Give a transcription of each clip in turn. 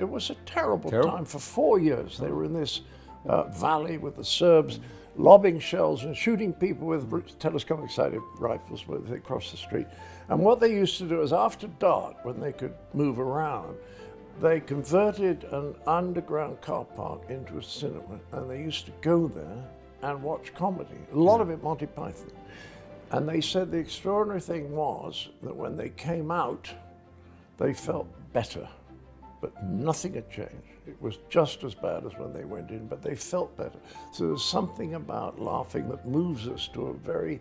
it was a terrible time. For 4 years, they were in this valley with the Serbs, lobbing shells and shooting people with telescopic-sighted rifles when they crossed the street. And what they used to do is, after dark, when they could move around, they converted an underground car park into a cinema, and they used to go there and watch comedy, a lot of it Monty Python. And they said the extraordinary thing was that when they came out, they felt better, but nothing had changed. It was just as bad as when they went in, but they felt better. So there's something about laughing that moves us to a very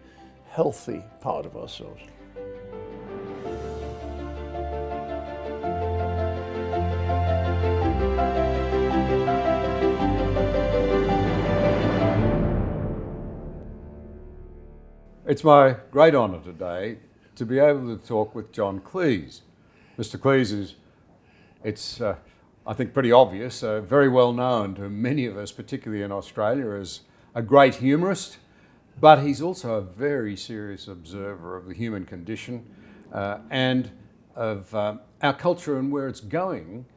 healthy part of ourselves. It's my great honour today to be able to talk with John Cleese. Mr. Cleese is, I think, pretty obvious, very well known to many of us, particularly in Australia, as a great humorist, but he's also a very serious observer of the human condition and of our culture and where it's going,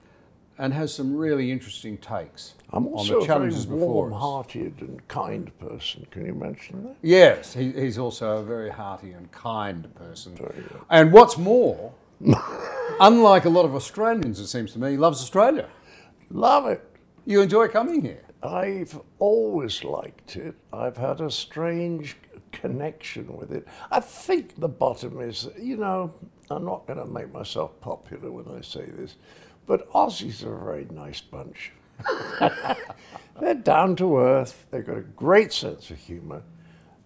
and has some really interesting takes I'm also on the challenges a very before us. warm-hearted and kind person. Can you mention that? Yes, he's also a very hearty and kind person. And what's more, unlike a lot of Australians, it seems to me, he loves Australia. Love it. You enjoy coming here? I've always liked it. I've had a strange connection with it. I think the bottom is, you know, I'm not going to make myself popular when I say this, but Aussies are a very nice bunch. They're down to earth. They've got a great sense of humor.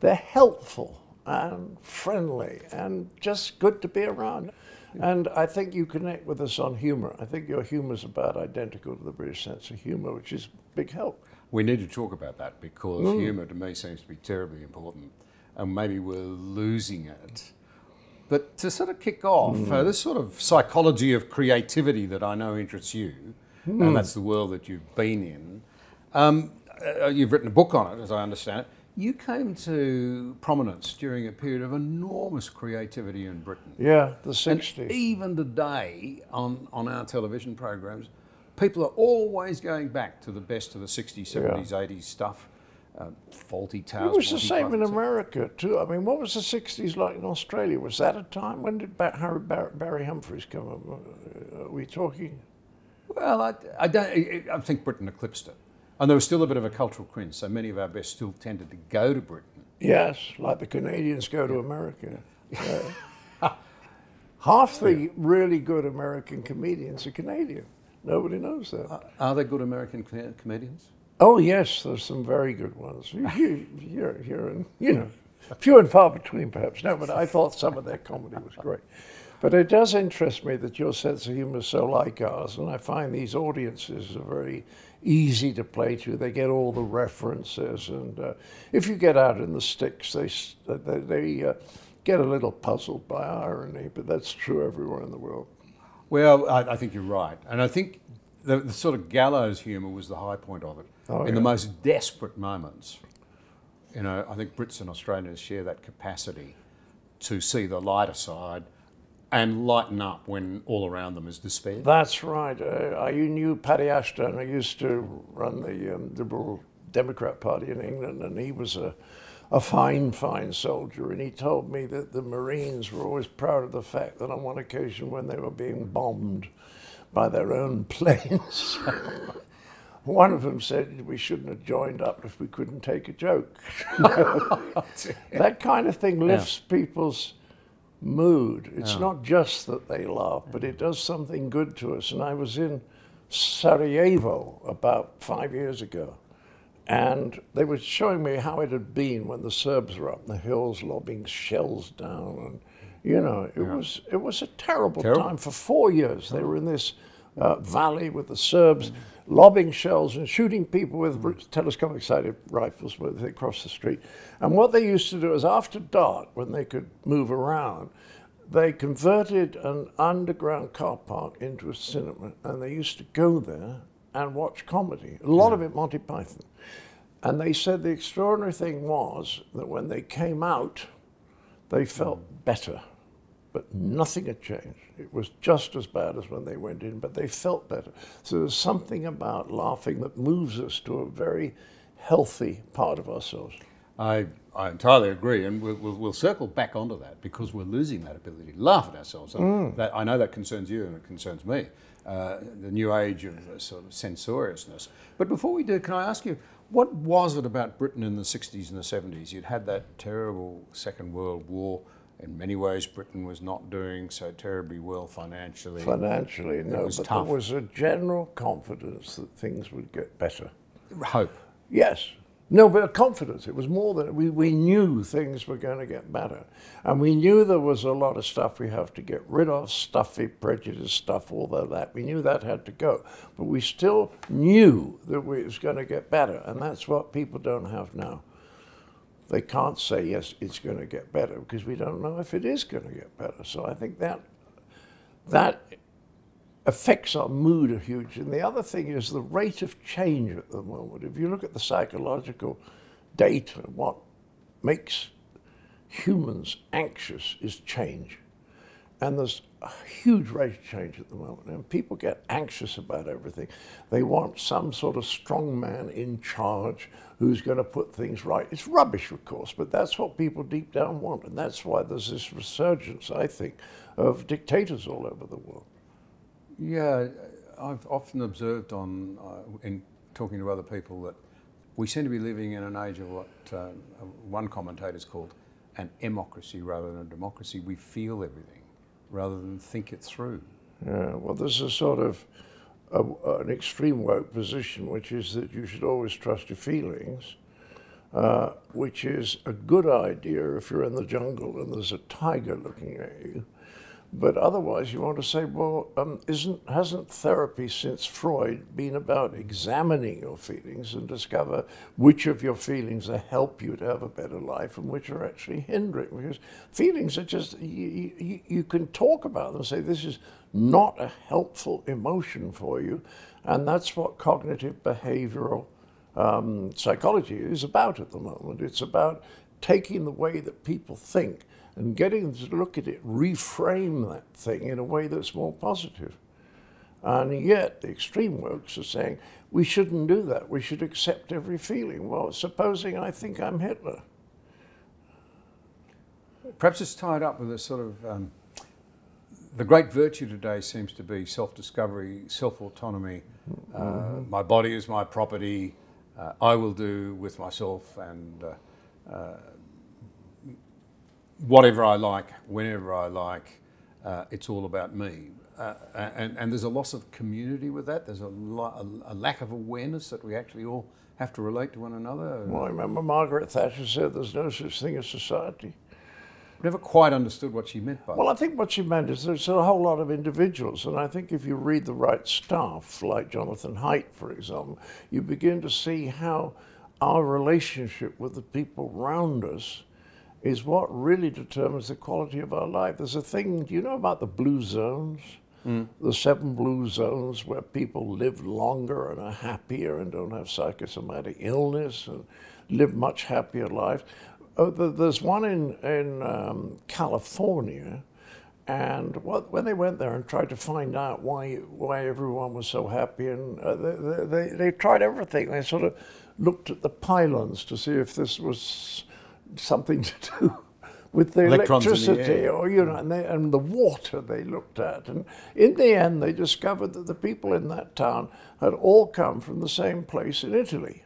They're helpful and friendly and just good to be around. And I think you connect with us on humor. I think your humor's about identical to the British sense of humor, which is big help. We need to talk about that because humor to me seems to be terribly important, and maybe we're losing it. But to sort of kick off, this sort of psychology of creativity that I know interests you, and that's the world that you've been in. You've written a book on it, as I understand it. You came to prominence during a period of enormous creativity in Britain. Yeah, the 60s. And even today, on our television programs, people are always going back to the best of the 60s, 70s, 80s stuff. Fawlty tales. It was the same in America too. I mean, what was the 60s like in Australia? Was that a time? When did Barry Humphries come up? Are we talking? Well, I think Britain eclipsed it. And there was still a bit of a cultural cringe, so many of our best still tended to go to Britain. Yes, like the Canadians go to America. Half the really good American comedians are Canadian. Nobody knows that. Are there good American comedians? Oh yes, there's some very good ones. You're in, you know, few and far between perhaps. No, but I thought some of their comedy was great. But it does interest me that your sense of humor is so like ours, and I find these audiences are very easy to play to. They get all the references, and if you get out in the sticks, they get a little puzzled by irony, but that's true everywhere in the world. Well, I think you're right. And I think the sort of gallows humour was the high point of it. In the most desperate moments, you know, I think Brits and Australians share that capacity to see the lighter side and lighten up when all around them is despair. That's right. You knew Paddy Ashton, who used to run the Liberal Democrat Party in England, and he was a fine, fine soldier, and he told me that the Marines were always proud of the fact that on one occasion when they were being bombed by their own planes, one of them said we shouldn't have joined up if we couldn't take a joke. That kind of thing lifts people's mood. It's not just that they laugh, but it does something good to us. And I was in Sarajevo about 5 years ago, and they were showing me how it had been when the Serbs were up in the hills lobbing shells down, and you know, it was a terrible time. For 4 years they were in this valley with the Serbs, lobbing shells and shooting people with telescopic-sighted rifles when they crossed the street. And what they used to do is, after dark, when they could move around, they converted an underground car park into a cinema, and they used to go there and watch comedy, a lot of it Monty Python. And they said the extraordinary thing was that when they came out, they felt better, but nothing had changed. It was just as bad as when they went in, but they felt better. So there's something about laughing that moves us to a very healthy part of ourselves. I entirely agree, and we'll circle back onto that because we're losing that ability to laugh at ourselves. That, I know that concerns you and it concerns me, the new age of sort of censoriousness. But before we do, can I ask you, what was it about Britain in the 60s and the 70s? You'd had that terrible Second World War. In many ways, Britain was not doing so terribly well financially. Financially, no, but tough. there was a general confidence that things would get better. Hope. Yes. No, but confidence. It was more than we knew things were going to get better. And we knew there was a lot of stuff we have to get rid of, stuffy, prejudice stuff, all of that. We knew that had to go. But we still knew that it was going to get better. And that's what people don't have now. They can't say, yes, it's going to get better, because we don't know if it is going to get better. So I think that affects our mood hugely. And the other thing is the rate of change at the moment. If you look at the psychological data, what makes humans anxious is change. And there's a huge rate of change at the moment. And people get anxious about everything. They want some sort of strong man in charge who's going to put things right. It's rubbish, of course, but that's what people deep down want. And that's why there's this resurgence, I think, of dictators all over the world. Yeah, I've often observed in talking to other people that we seem to be living in an age of what one commentator's called an emocracy rather than a democracy. We feel everything rather than think it through. Yeah, well, there's a sort of an extreme woke position, which is that you should always trust your feelings, which is a good idea if you're in the jungle and there's a tiger looking at you. But otherwise, you want to say, well, hasn't therapy since Freud been about examining your feelings and discover which of your feelings help you to have a better life and which are actually hindering? Because feelings are just, you can talk about them and say, this is not a helpful emotion for you. And that's what cognitive behavioral psychology is about at the moment. It's about taking the way that people think and getting them to look at it, reframe that thing in a way that's more positive. And yet the extreme wokes are saying, we shouldn't do that, we should accept every feeling. Well, supposing I think I'm Hitler. Perhaps it's tied up with a sort of, the great virtue today seems to be self-discovery, self-autonomy. My body is my property, I will do with myself and whatever I like, whenever I like, it's all about me. And there's a loss of community with that. There's a lack of awareness that we actually all have to relate to one another. Well, I remember Margaret Thatcher said there's no such thing as society. Never quite understood what she meant by that. Well, I think what she meant is there's a whole lot of individuals, and I think if you read the right stuff, like Jonathan Haidt, for example, you begin to see how our relationship with the people around us is what really determines the quality of our life. There's a thing, do you know about the blue zones? The 7 blue zones where people live longer and are happier and don't have psychosomatic illness and live much happier lives. There's one in California, and when they went there and tried to find out why everyone was so happy, and they tried everything. They sort of looked at the pylons to see if this was something to do with the electricity, or and the water they looked at, and in the end they discovered that the people in that town had all come from the same place in Italy.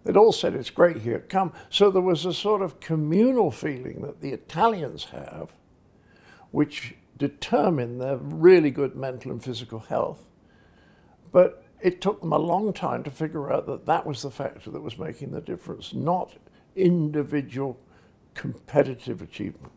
They'd all said, it's great here, come. So there was a sort of communal feeling that the Italians have, which determined their really good mental and physical health. But it took them a long time to figure out that that was the factor that was making the difference, not individual competitive achievement.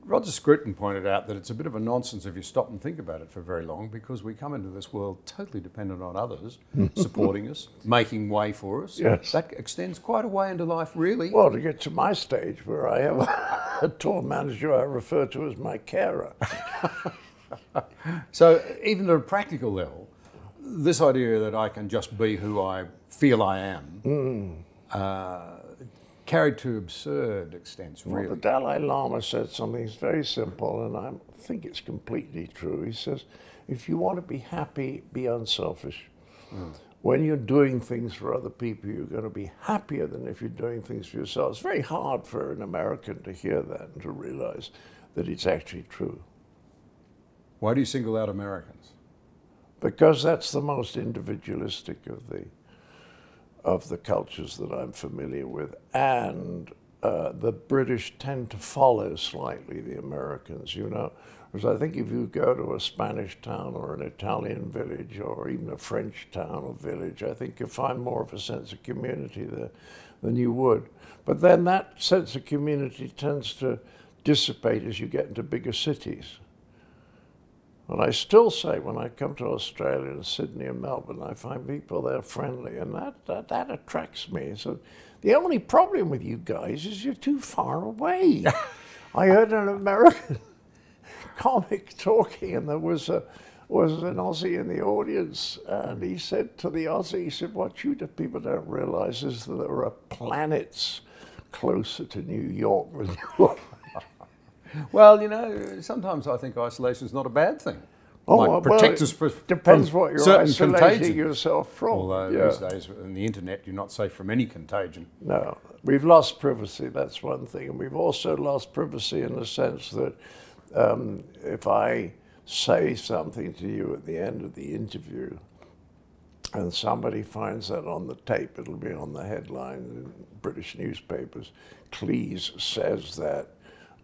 Roger Scruton pointed out that it's a bit of a nonsense if you stop and think about it for very long, because we come into this world totally dependent on others supporting us, making way for us. Yes. That extends quite a way into life, really. Well, to get to my stage where I have a tour manager I refer to as my carer. So even at a practical level, this idea that I can just be who I feel I am carried to absurd extents, really. Well, the Dalai Lama said something very simple, and I think it's completely true. He says, if you want to be happy, be unselfish. When you're doing things for other people, you're going to be happier than if you're doing things for yourself. It's very hard for an American to hear that and to realize that it's actually true. Why do you single out Americans? Because that's the most individualistic of the cultures that I'm familiar with, and the British tend to follow slightly the Americans, you know. Because I think if you go to a Spanish town or an Italian village or even a French town or village, I think you'll find more of a sense of community there than you would. But then that sense of community tends to dissipate as you get into bigger cities. And I still say when I come to Australia and Sydney and Melbourne, I find people there friendly, and that attracts me. So the only problem with you guys is you're too far away. I heard an American comic talking, and there was an Aussie in the audience, and he said to the Aussie, he said, what you people don't realize is that there are planets closer to New York than you are. Well, you know, sometimes I think isolation is not a bad thing. Oh, like protects us depends from what you're certain isolating contagion. yourself from. Although these days, in the internet, you're not safe from any contagion. No, we've lost privacy, that's one thing. And we've also lost privacy in the sense that if I say something to you at the end of the interview and somebody finds that on the tape, it'll be on the headline in British newspapers. Cleese says that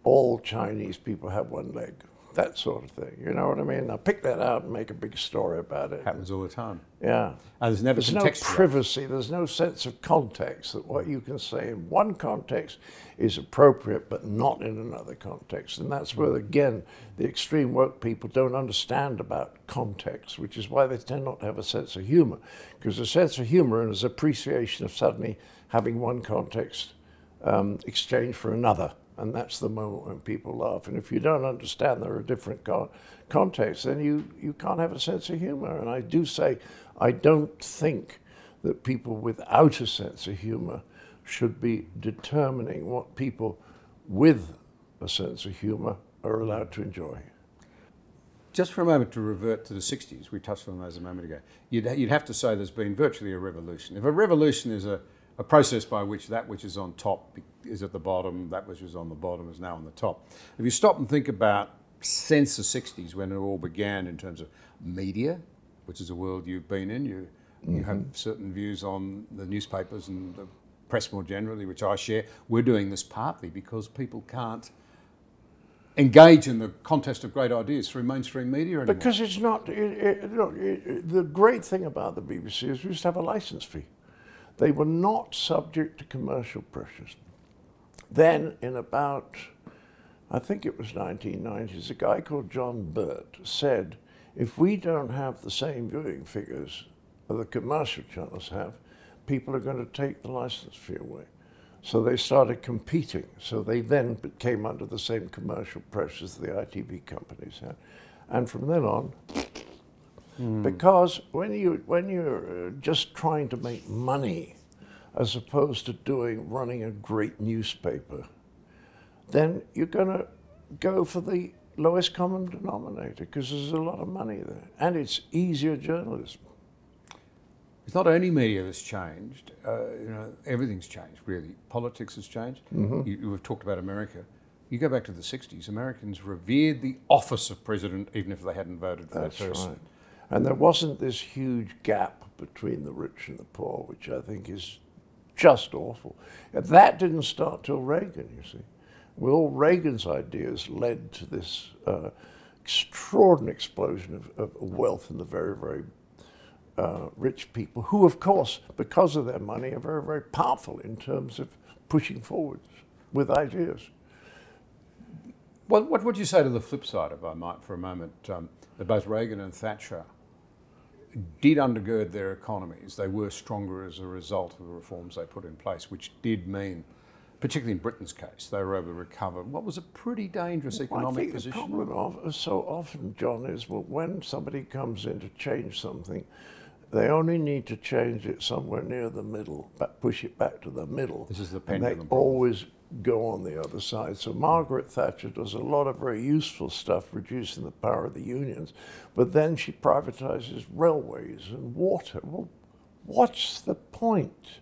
all Chinese people have one leg, that sort of thing. You know what I mean? I'll pick that out and make a big story about it. Happens all the time. Yeah. And there's no privacy, there's no sense of context, that what you can say in one context is appropriate but not in another context. And that's where, again, the extreme woke people don't understand about context, which is why they tend not to have a sense of humor. Because a sense of humor is appreciation of suddenly having one context exchanged for another. And that's the moment when people laugh. And if you don't understand there are different contexts, then you can't have a sense of humor. And I do say, I don't think that people without a sense of humor should be determining what people with a sense of humor are allowed to enjoy. Just for a moment to revert to the 60s, we touched on those a moment ago, you'd have to say there's been virtually a revolution. If a revolution is a process by which that which is on top is at the bottom, that which is on the bottom is now on the top. If you stop and think about since the 60s, when it all began in terms of media, which is a world you've been in, you have certain views on the newspapers and the press more generally, which I share. We're doing this partly because people can't engage in the contest of great ideas through mainstream media anymore. Because it's not, look, the great thing about the BBC is we used to have a license fee. They were not subject to commercial pressures. Then in about, I think it was 1990s, a guy called John Burt said, if we don't have the same viewing figures that the commercial channels have, people are going to take the license fee away. So they started competing. So they then came under the same commercial pressures the ITV companies had. And from then on, because when you're just trying to make money as opposed to running a great newspaper, then you're going to go for the lowest common denominator because there's a lot of money there. And it's easier journalism. It's not only media that's changed, everything's changed, really. Politics has changed. We've talked about America. You go back to the 60s, Americans revered the office of president even if they hadn't voted for that person. That's right. And there wasn't this huge gap between the rich and the poor, which I think is just awful. And that didn't start till Reagan, you see. Well, all Reagan's ideas led to this extraordinary explosion of wealth in the very, very rich people, who, of course, because of their money, are very, very powerful in terms of pushing forward with ideas. Well, what would you say to the flip side, if I might, for a moment, that both Reagan and Thatcher did undergird their economies? They were stronger as a result of the reforms they put in place, which did mean, particularly in Britain's case, they were able to recover what was a pretty dangerous economic position. The problem so often, John, is when somebody comes in to change something, They only need to change it somewhere near the middle, but push it back to the middle. This is the and pendulum they problem. always go on the other side. So Margaret Thatcher does a lot of very useful stuff, reducing the power of the unions, but then she privatizes railways and water. Well, what's the point?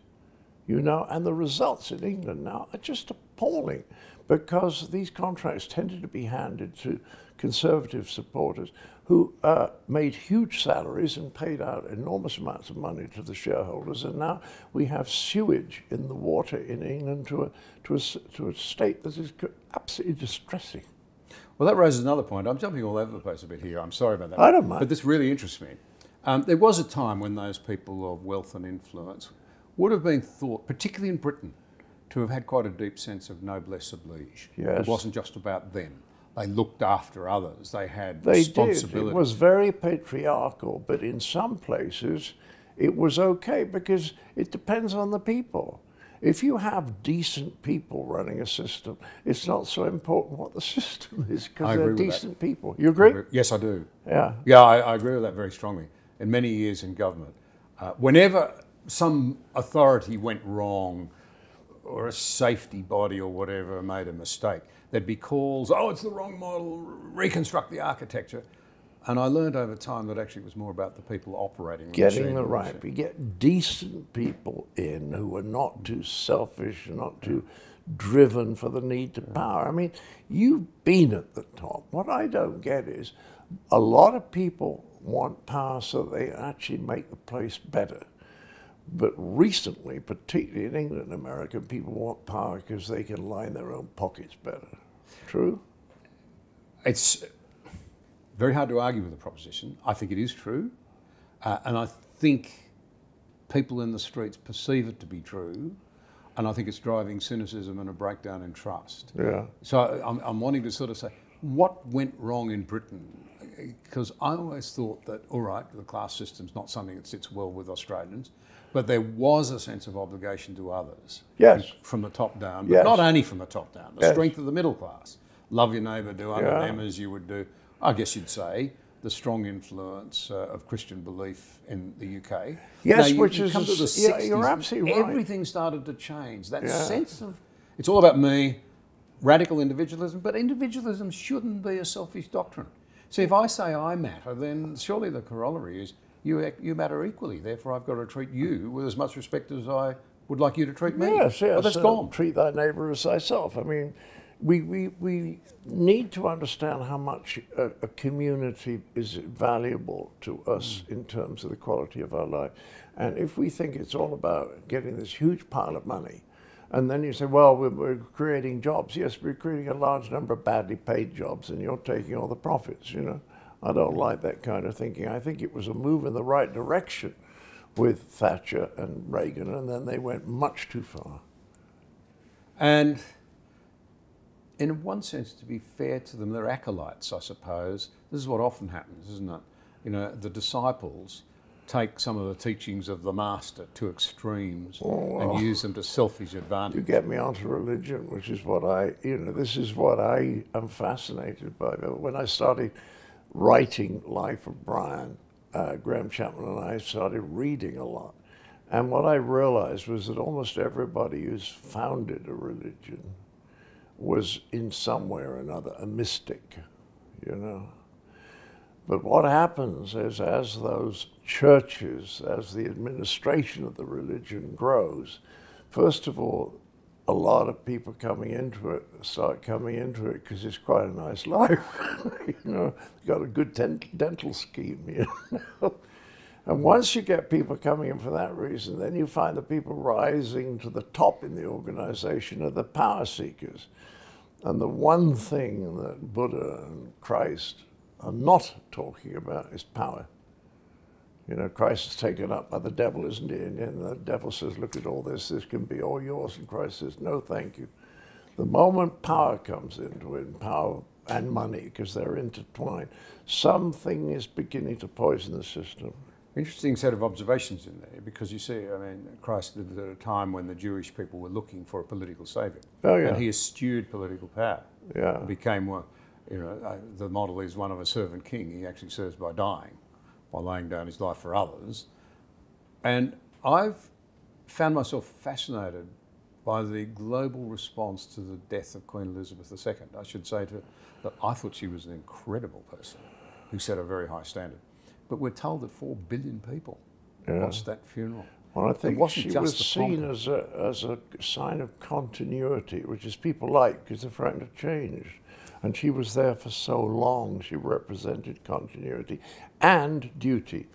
You know, and the results in England now are just appalling, because these contracts tended to be handed to Conservative supporters who made huge salaries and paid out enormous amounts of money to the shareholders. And now we have sewage in the water in England to a state that is absolutely distressing. Well, that raises another point. I'm jumping all over the place a bit here. I'm sorry about that. I don't mind. But this really interests me. There was a time when those people of wealth and influence would have been thought, particularly in Britain, to have had quite a deep sense of noblesse oblige. Yes. It wasn't just about them. They looked after others. They had They responsibility. did. It was very patriarchal, but in some places it was okay, because it depends on the people. If you have decent people running a system, it's not so important what the system is, because they're decent people. You agree? Yes, I do. Yeah. Yeah, I agree with that very strongly. In many years in government, whenever some authority went wrong, or a safety body or whatever made a mistake, there'd be calls, oh, it's the wrong model, reconstruct the architecture. And I learned over time that actually it was more about the people operating. Getting the right. You get decent people in who are not too selfish, not too driven for the need to power. I mean, you've been at the top. What I don't get is a lot of people want power so they actually make the place better. But recently, particularly in England and America, people want power because they can line their own pockets better. True? It's very hard to argue with the proposition. I think it is true. And I think people in the streets perceive it to be true. And I think it's driving cynicism and a breakdown in trust. Yeah. So I'm wanting to sort of say, what went wrong in Britain? Because I always thought that, all right, the class system's not something that sits well with Australians, but there was a sense of obligation to others. Yes. From the top down, but Yes. not only from the top down, the Yes. strength of the middle class. Love your neighbour, do unto Yeah. them as you would do. I guess you'd say the strong influence of Christian belief in the UK. Yes, Now, which you is, come to the yeah, 60s, you're absolutely right. everything started to change. That Yeah. sense of, it's all about me, radical individualism, but individualism shouldn't be a selfish doctrine. See, if I say I matter, then surely the corollary is you matter equally. Therefore, I've got to treat you with as much respect as I would like you to treat me. Yes, yes. But that's gone. Treat thy neighbour as thyself. I mean, we need to understand how much a community is valuable to us in terms of the quality of our life. And if we think it's all about getting this huge pile of money, and then you say, well, we're creating jobs. Yes, we're creating a large number of badly paid jobs, and you're taking all the profits, you know. I don't like that kind of thinking. I think it was a move in the right direction with Thatcher and Reagan, and then they went much too far. And in one sense, to be fair to them, they're acolytes, I suppose. This is what often happens, isn't it? You know, the disciples take some of the teachings of the master to extremes and use them to selfish advantage. You get me onto religion, which is what this is what I am fascinated by. When I started writing Life of Brian, Graham Chapman and I started reading a lot. And what I realized was that almost everybody who's founded a religion was in some way or another a mystic, you know. But what happens is, as those churches, as the administration of the religion grows, first of all, a lot of people start coming into it because it's quite a nice life. You know, got a good dental scheme, you know. And once you get people coming in for that reason, then you find the people rising to the top in the organization are the power seekers. And the one thing that Buddha and Christ are not talking about is power. You know, Christ is taken up by the devil, isn't he? And the devil says, look at all this can be all yours. And Christ says, no, thank you. The moment power comes into it, power and money, because they're intertwined, something is beginning to poison the system. Interesting set of observations in there, because you see, I mean, Christ lived at a time when the Jewish people were looking for a political saviour. Oh, yeah. And he eschewed political power. Yeah. Became one, you know, the model is one of a servant king. He actually serves by dying, by laying down his life for others. And I've found myself fascinated by the global response to the death of Queen Elizabeth II. I should say that I thought she was an incredible person who set a very high standard. But we're told that 4 billion people watched that funeral. Well, I think she was seen as a sign of continuity, which is people like, because they're frightened of change. And she was there for so long, she represented continuity and duty,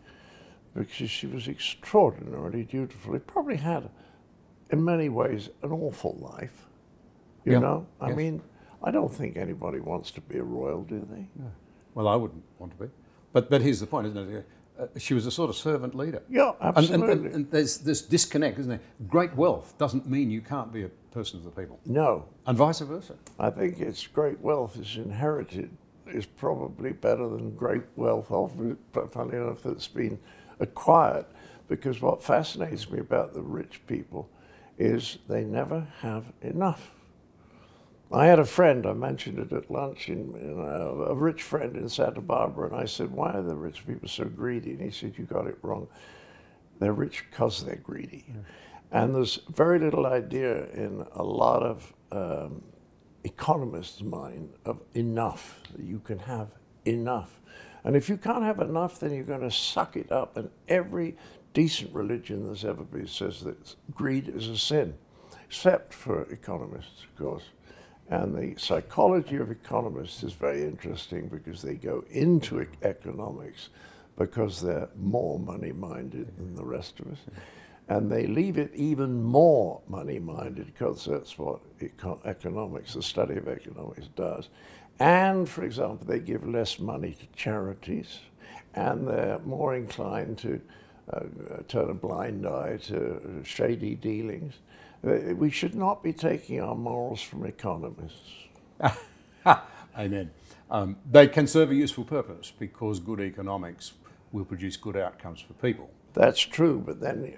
because she was extraordinarily dutiful. He probably had, in many ways, an awful life, you know? I mean, I don't think anybody wants to be a royal, do they? No. Well, I wouldn't want to be. But here's the point, isn't it? She was a sort of servant leader. Yeah, absolutely. And there's this disconnect, isn't there? Great wealth doesn't mean you can't be a person of the people. No. And vice versa. I think it's great wealth is inherited is probably better than great wealth, funny enough, that's been acquired. Because what fascinates me about the rich people is they never have enough. I had a friend, I mentioned it at lunch, a rich friend in Santa Barbara, and I said, why are the rich people so greedy? And he said, you got it wrong. They're rich because they're greedy. Yeah. And there's very little idea in a lot of economists' mind of enough, that you can have enough. And if you can't have enough, then you're going to suck it up. And every decent religion that's ever been says that greed is a sin, except for economists, of course. And the psychology of economists is very interesting because they go into economics because they're more money-minded than the rest of us. And they leave it even more money-minded because that's what economics, the study of economics, does. And, for example, they give less money to charities, and they're more inclined to turn a blind eye to shady dealings. We should not be taking our morals from economists. Amen. They can serve a useful purpose because good economics will produce good outcomes for people. That's true, but then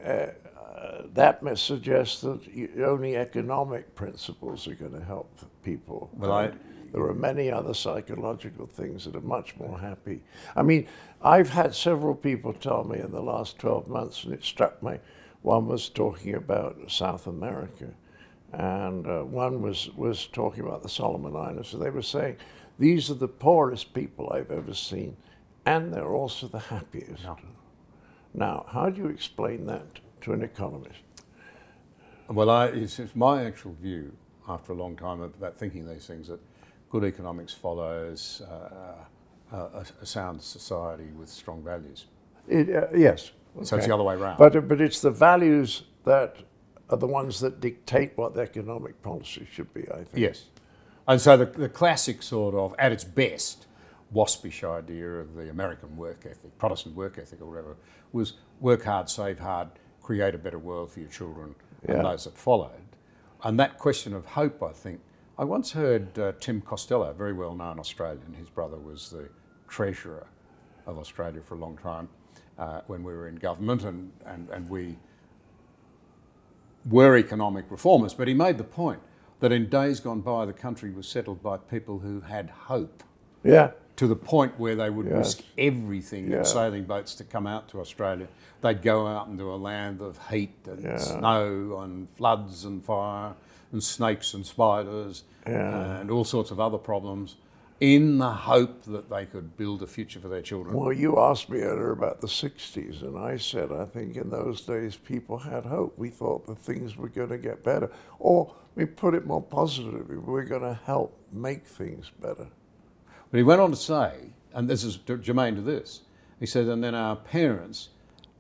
that may suggest that only economic principles are going to help people. Well, there are many other psychological things that are much more happy. I mean, I've had several people tell me in the last 12 months, and it struck me. One was talking about South America, and one was talking about the Solomon Islands. So they were saying, these are the poorest people I've ever seen, and they're also the happiest. No. Now, how do you explain that to an economist? Well, it's my actual view, after a long time about thinking these things, that good economics follows a sound society with strong values. Yes. Okay. So it's the other way around. But it's the values that are the ones that dictate what the economic policy should be, I think. Yes. And so the classic sort of, at its best, waspish idea of the American work ethic, Protestant work ethic or whatever, was work hard, save hard, create a better world for your children and those that followed. And that question of hope, I think, I once heard Tim Costello, a very well-known Australian, his brother was the treasurer of Australia for a long time, when we were in government and we were economic reformers, but he made the point that in days gone by the country was settled by people who had hope. Yeah. To the point where they would risk everything in sailing boats to come out to Australia. They'd go out into a land of heat and snow and floods and fire and snakes and spiders and all sorts of other problems, in the hope that they could build a future for their children. Well, you asked me earlier about the 60s, and I said, I think in those days people had hope. We thought that things were going to get better. Or, we put it more positively, we're going to help make things better. But he went on to say, and this is germane to this, he said, and then our parents,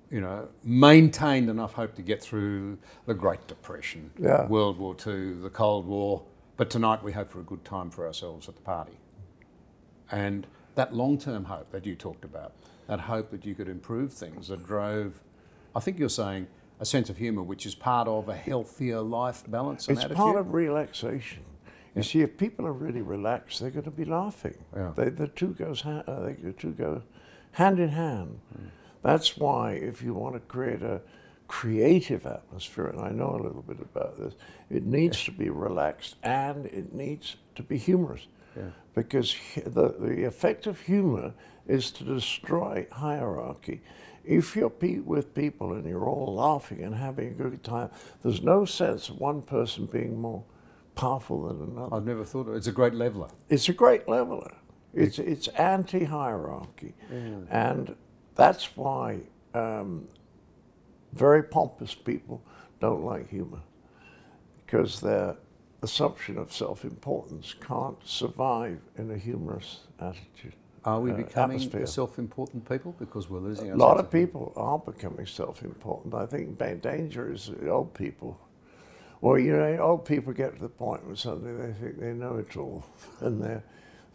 you know, maintained enough hope to get through the Great Depression, World War II, the Cold War, but tonight we hope for a good time for ourselves at the party. And that long-term hope that you talked about, that hope that you could improve things, that drove, I think you're saying, a sense of humour, which is part of a healthier life balance and attitude. It's part of relaxation. You see, if people are really relaxed, they're going to be laughing. Yeah. The two go hand in hand. Mm. That's why if you want to create a creative atmosphere, and I know a little bit about this, it needs to be relaxed and it needs to be humorous. Yeah. Because the effect of humor is to destroy hierarchy. If you're with people and you're all laughing and having a good time, there's no sense of one person being more powerful than another. I've never thought of it. It's a great leveler. It's a great leveler. It's anti-hierarchy. And that's why very pompous people don't like humor, because their assumption of self-importance can't survive in a humorous attitude. Are we becoming atmosphere. self-important people because we're losing our A lot of people are becoming self-important. I think danger is old people. Well, you know, old people get to the point where suddenly they think they know it all, and they're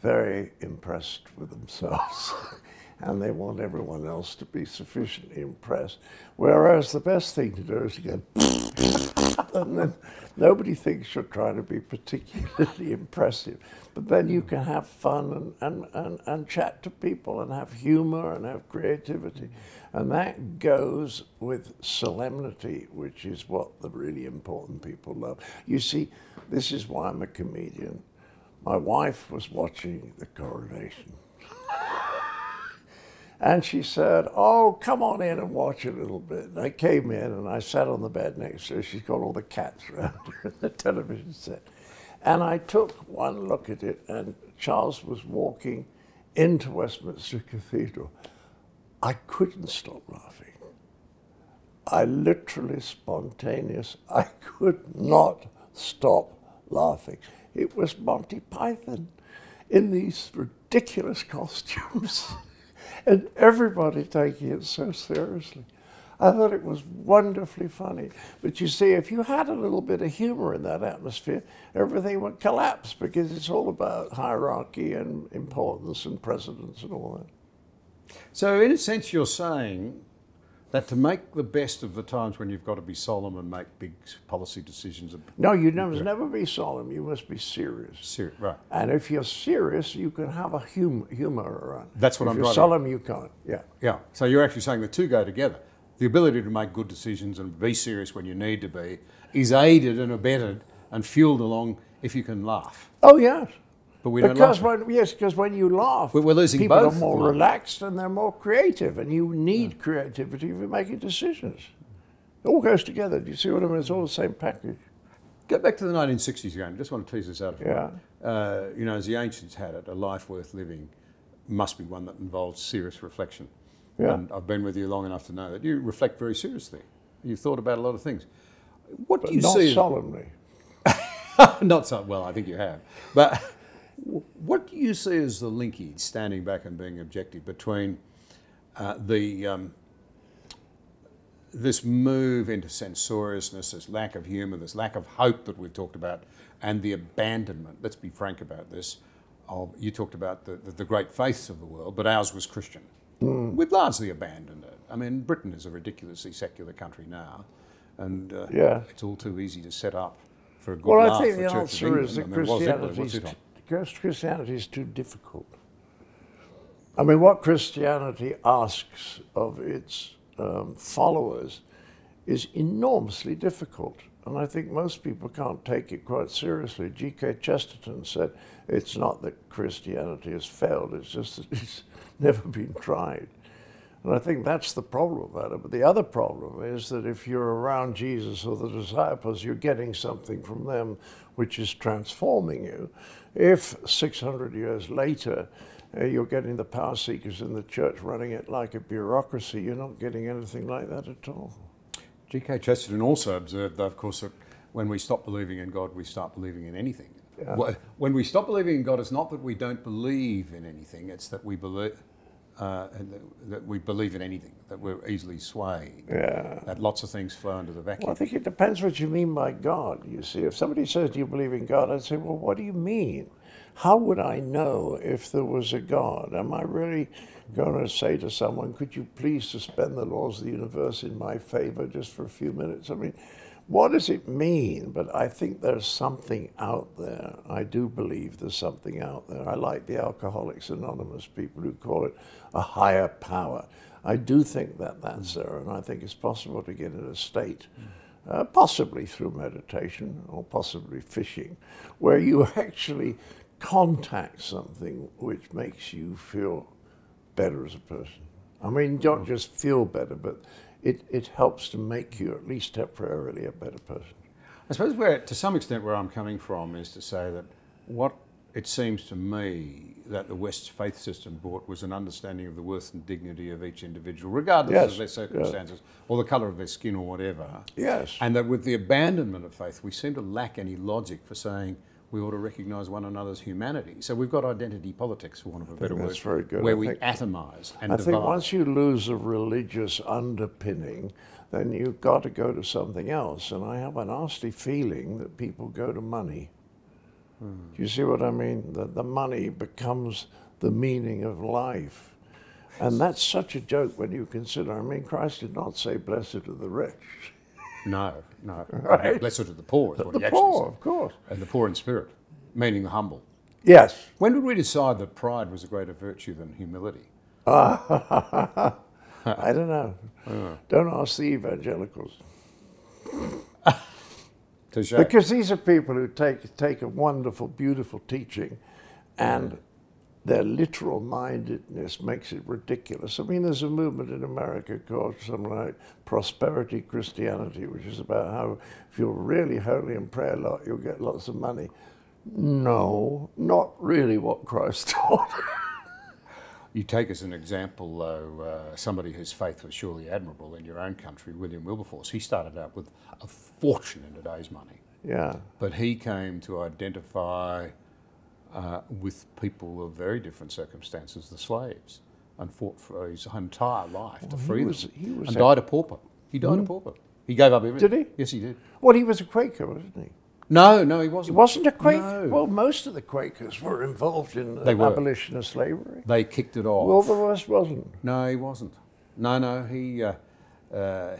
very impressed with themselves, and they want everyone else to be sufficiently impressed. Whereas the best thing to do is to go, and then nobody thinks you're trying to be particularly impressive. But then you can have fun and chat to people and have humor and have creativity. And that goes with solemnity, which is what the really important people love. You see, this is why I'm a comedian. My wife was watching the coronation. And she said, oh, come on in and watch a little bit. And I came in and I sat on the bed next to her. She's got all the cats around her in the television set. And I took one look at it, and Charles was walking into Westminster Cathedral. I couldn't stop laughing. I literally spontaneous. I could not stop laughing. It was Monty Python in these ridiculous costumes. And everybody taking it so seriously. I thought it was wonderfully funny. But you see, if you had a little bit of humor in that atmosphere, everything would collapse, because it's all about hierarchy and importance and precedence and all that. So in a sense, you're saying that to make the best of the times when you've got to be solemn and make big policy decisions. No, you must never be solemn. You must be serious. Right. And if you're serious, you can have a humor around. That's what I'm driving. If you're solemn, you can't. Yeah. Yeah. So you're actually saying the two go together. The ability to make good decisions and be serious when you need to be is aided and abetted and fueled along if you can laugh. Oh, yes. But we don't laugh. Because when you laugh, we're losing people both. are more relaxed and they're more creative, and you need creativity if you're making decisions. It all goes together. Do you see what I mean? It's all the same package. Go back to the 1960s again. I just want to tease this out for Yeah. you know, as the ancients had it, a life worth living must be one that involves serious reflection. Yeah. And I've been with you long enough to know that you reflect very seriously. You've thought about a lot of things. What do you see? Not solemnly. Not so well. I think you have. But what do you see as the linkage, standing back and being objective, between this move into censoriousness, this lack of humour, this lack of hope that we've talked about, and the abandonment? Let's be frank about this. You talked about the great faiths of the world, but ours was Christian. We've largely abandoned it. I mean, Britain is a ridiculously secular country now, and it's all too easy to set up for a good laugh. Well, I think for the Church answer of is that England. Christianity is too difficult. I mean, what Christianity asks of its followers is enormously difficult. And I think most people can't take it quite seriously. G.K. Chesterton said, it's not that Christianity has failed, it's just that it's never been tried. And I think that's the problem about it. But the other problem is that if you're around Jesus or the disciples, you're getting something from them which is transforming you. If 600 years later, you're getting the power seekers in the church running it like a bureaucracy, you're not getting anything like that at all. G.K. Chesterton also observed, though, of course, that when we stop believing in God, we start believing in anything. Yeah. When we stop believing in God, it's not that we don't believe in anything, it's that we believe in anything, that we're easily swayed, that lots of things flow into the vacuum. Well, I think it depends what you mean by God, you see. If somebody says, do you believe in God? I'd say, well, what do you mean? How would I know if there was a God? Am I really going to say to someone, could you please suspend the laws of the universe in my favor just for a few minutes? I mean, what does it mean? But I think there's something out there. I do believe there's something out there. I like the Alcoholics Anonymous people who call it a higher power. I do think that that's there, and I think it's possible to get in a state, possibly through meditation or possibly fishing, where you actually contact something which makes you feel better as a person. I mean, not just feel better, but it helps to make you at least temporarily a better person. I suppose to some extent where I'm coming from is to say that what it seems to me that the West's faith system brought was an understanding of the worth and dignity of each individual, regardless of their circumstances or the colour of their skin or whatever. Yes. And that with the abandonment of faith, we seem to lack any logic for saying we ought to recognise one another's humanity. So we've got identity politics, for want of a better word, very good. where we atomise and divide. I think once you lose a religious underpinning, then you've got to go to something else. And I have a nasty feeling that people go to money. Do you see what I mean? That the money becomes the meaning of life. And that's such a joke when you consider, I mean, Christ did not say, blessed are the rich. No. Right? Blessed are the poor is what he The actually poor, said. of course. And the poor in spirit, meaning the humble. Yes. When did we decide that pride was a greater virtue than humility? I don't know. Don't ask the evangelicals. Because these are people who take a wonderful, beautiful teaching and their literal mindedness makes it ridiculous. I mean, there's a movement in America called something like prosperity Christianity, which is about how if you're really holy and pray a lot, you'll get lots of money. No, not really what Christ taught. You take as an example, though, somebody whose faith was surely admirable in your own country, William Wilberforce. He started out with a fortune in today's money. Yeah. But he came to identify with people of very different circumstances, the slaves, and fought for his entire life to free them. And died a pauper. He died a pauper. He gave up everything. Did he? Yes, he did. Well, he was a Quaker, wasn't he? No, he wasn't. He wasn't a Quaker? No. Well, most of the Quakers were involved in the abolition of slavery. They kicked it off. Wilberforce wasn't. No, he wasn't. No,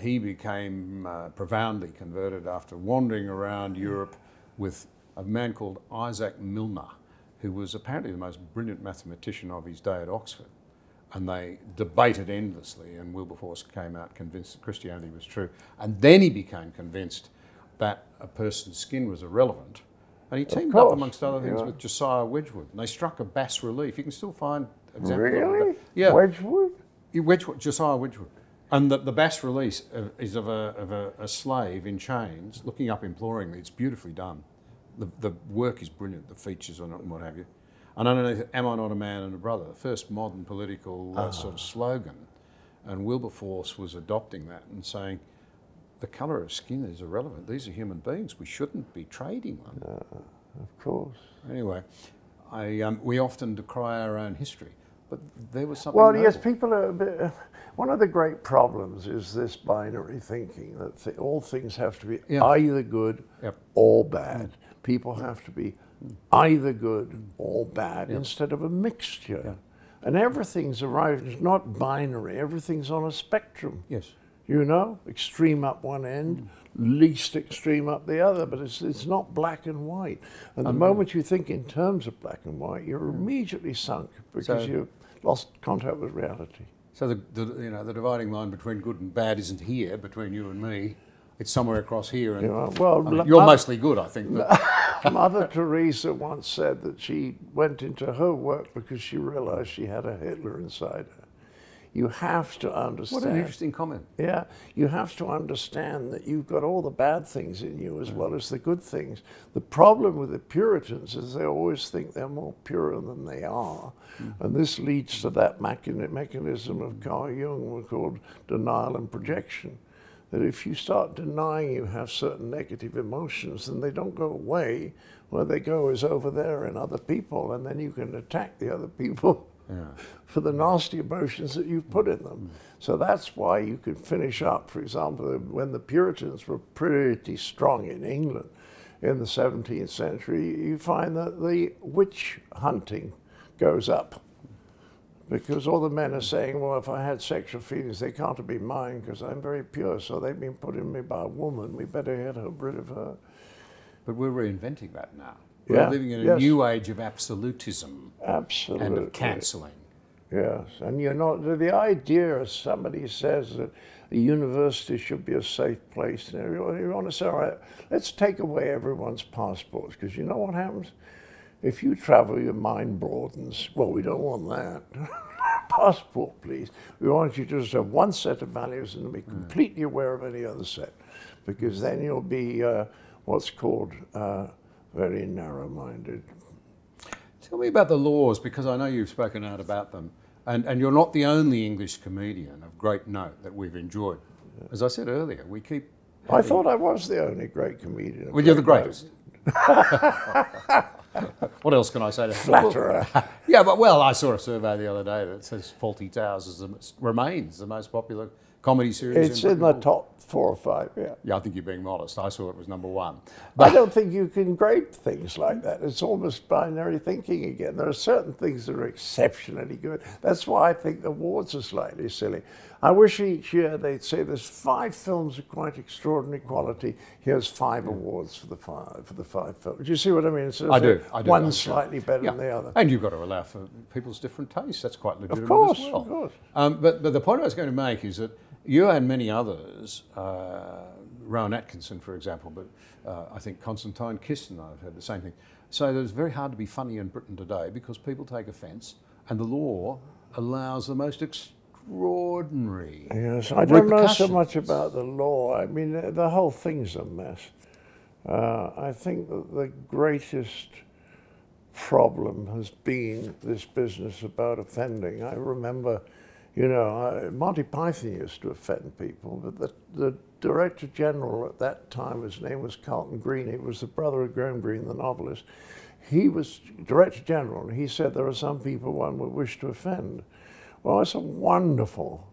he became profoundly converted after wandering around Europe with a man called Isaac Milner, who was apparently the most brilliant mathematician of his day at Oxford. And they debated endlessly, and Wilberforce came out convinced that Christianity was true. And then he became convinced that a person's skin was irrelevant. And he teamed up, amongst other things, with Josiah Wedgwood. And they struck a bas relief. You can still find examples of that. Yeah. Wedgwood? Josiah Wedgwood. And the bas relief is of a slave in chains, looking up imploringly. It's beautifully done. The work is brilliant, the features on it and what have you. And underneath, am I not a man and a brother? The first modern political sort of slogan. And Wilberforce was adopting that and saying, the colour of skin is irrelevant. These are human beings. We shouldn't be trading them. Of course. Anyway, we often decry our own history, but there was something. Well, yes, people are a bit. One of the great problems is this binary thinking that all things have to be either good or bad. People have to be either good or bad instead of a mixture. And everything's arrived. It's not binary. Everything's on a spectrum. Yes. You know, extreme up one end, least extreme up the other, but it's not black and white. And the moment you think in terms of black and white, you're immediately sunk because you've lost contact with reality. So the dividing line between good and bad isn't here between you and me. It's somewhere across here. And you're mostly good, I think. Mother Teresa once said that she went into her work because she realized she had a Hitler inside her. You have to understand. What an interesting comment. Yeah, you have to understand that you've got all the bad things in you as well as the good things. The problem with the Puritans is they always think they're more pure than they are. And this leads to that mechanism of Carl Jung called denial and projection. That if you start denying you have certain negative emotions, then they don't go away. Where they go is over there in other people, and then you can attack the other people for the nasty emotions that you've put in them. So that's why you could finish up, for example, when the Puritans were pretty strong in England in the 17th century, you find that the witch hunting goes up. Because all the men are saying, well, if I had sexual feelings, they can't be mine because I'm very pure, so they've been put in me by a woman, we better get rid of her. But we're reinventing that now. We're living in a new age of absolutism. Absolutely. And of cancelling. Yes, and you're not, the idea, as somebody says, that a university should be a safe place, and you want to say, all right, let's take away everyone's passports, because you know what happens? If you travel, your mind broadens. Well, we don't want that. passport, please. We want you to just have one set of values and be completely aware of any other set, because then you'll be what's called very narrow-minded. Tell me about the laws, because I know you've spoken out about them, and you're not the only English comedian of great note that we've enjoyed. As I said earlier, we keep... I thought I was the only great comedian. Well, you're the greatest. What else can I say? Flatterer. Yeah, but well, I saw a survey the other day that says Fawlty Towers remains the most popular comedy series. It's in the top 4 or 5, yeah. Yeah, I think you're being modest. I saw it was number 1. But I don't think you can grade things like that. It's almost binary thinking again. There are certain things that are exceptionally good. That's why I think the awards are slightly silly. I wish each year they'd say there's 5 films of quite extraordinary quality. Here's 5 awards for the 5 films. Do you see what I mean? So I do. One slightly better than the other. And you've got to allow for people's different tastes. That's quite legitimate as well. Of course. But the point I was going to make is that you and many others, Rowan Atkinson, for example, but I think Constantine Kisson, I've heard the same thing, say that it's very hard to be funny in Britain today because people take offence and the law allows the most extraordinary Yes, I don't know so much about the law. I mean, the whole thing's a mess. I think that the greatest problem has been this business about offending. I remember, you know, Monty Python used to offend people, but the Director General at that time, his name was Carlton Green, he was the brother of Graham Greene, the novelist. He was Director General, and he said there are some people one would wish to offend. Well, it's a wonderful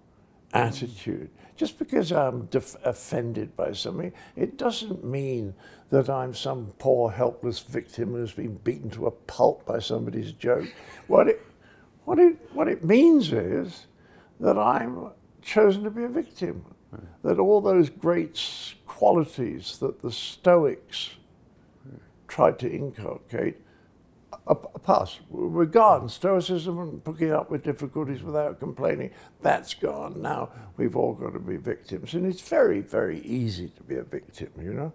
attitude. Just because I'm offended by something, it doesn't mean that I'm some poor, helpless victim who's been beaten to a pulp by somebody's joke. What it means is that I'm chosen to be a victim. That all those great qualities that the Stoics tried to inculcate pass. Regard Stoicism and putting up with difficulties without complaining, that's gone. Now we've all got to be victims. And it's very, very easy to be a victim, you know?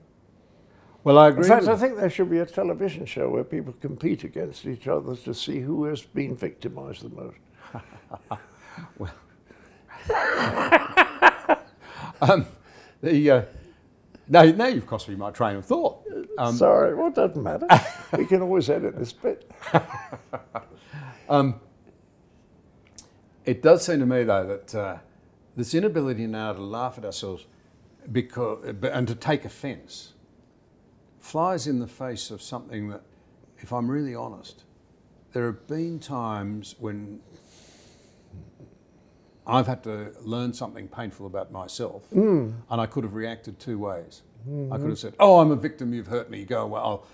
Well, I agree. In fact, I think there should be a television show where people compete against each other to see who has been victimized the most. Well, now you've cost me my train of thought. Sorry, well, it doesn't matter. We can always edit this bit. It does seem to me, though, that this inability now to laugh at ourselves and to take offence flies in the face of something that, if I'm really honest, there have been times when I've had to learn something painful about myself, and I could have reacted 2 ways. I could have said, "Oh, I'm a victim. You've hurt me. You go well.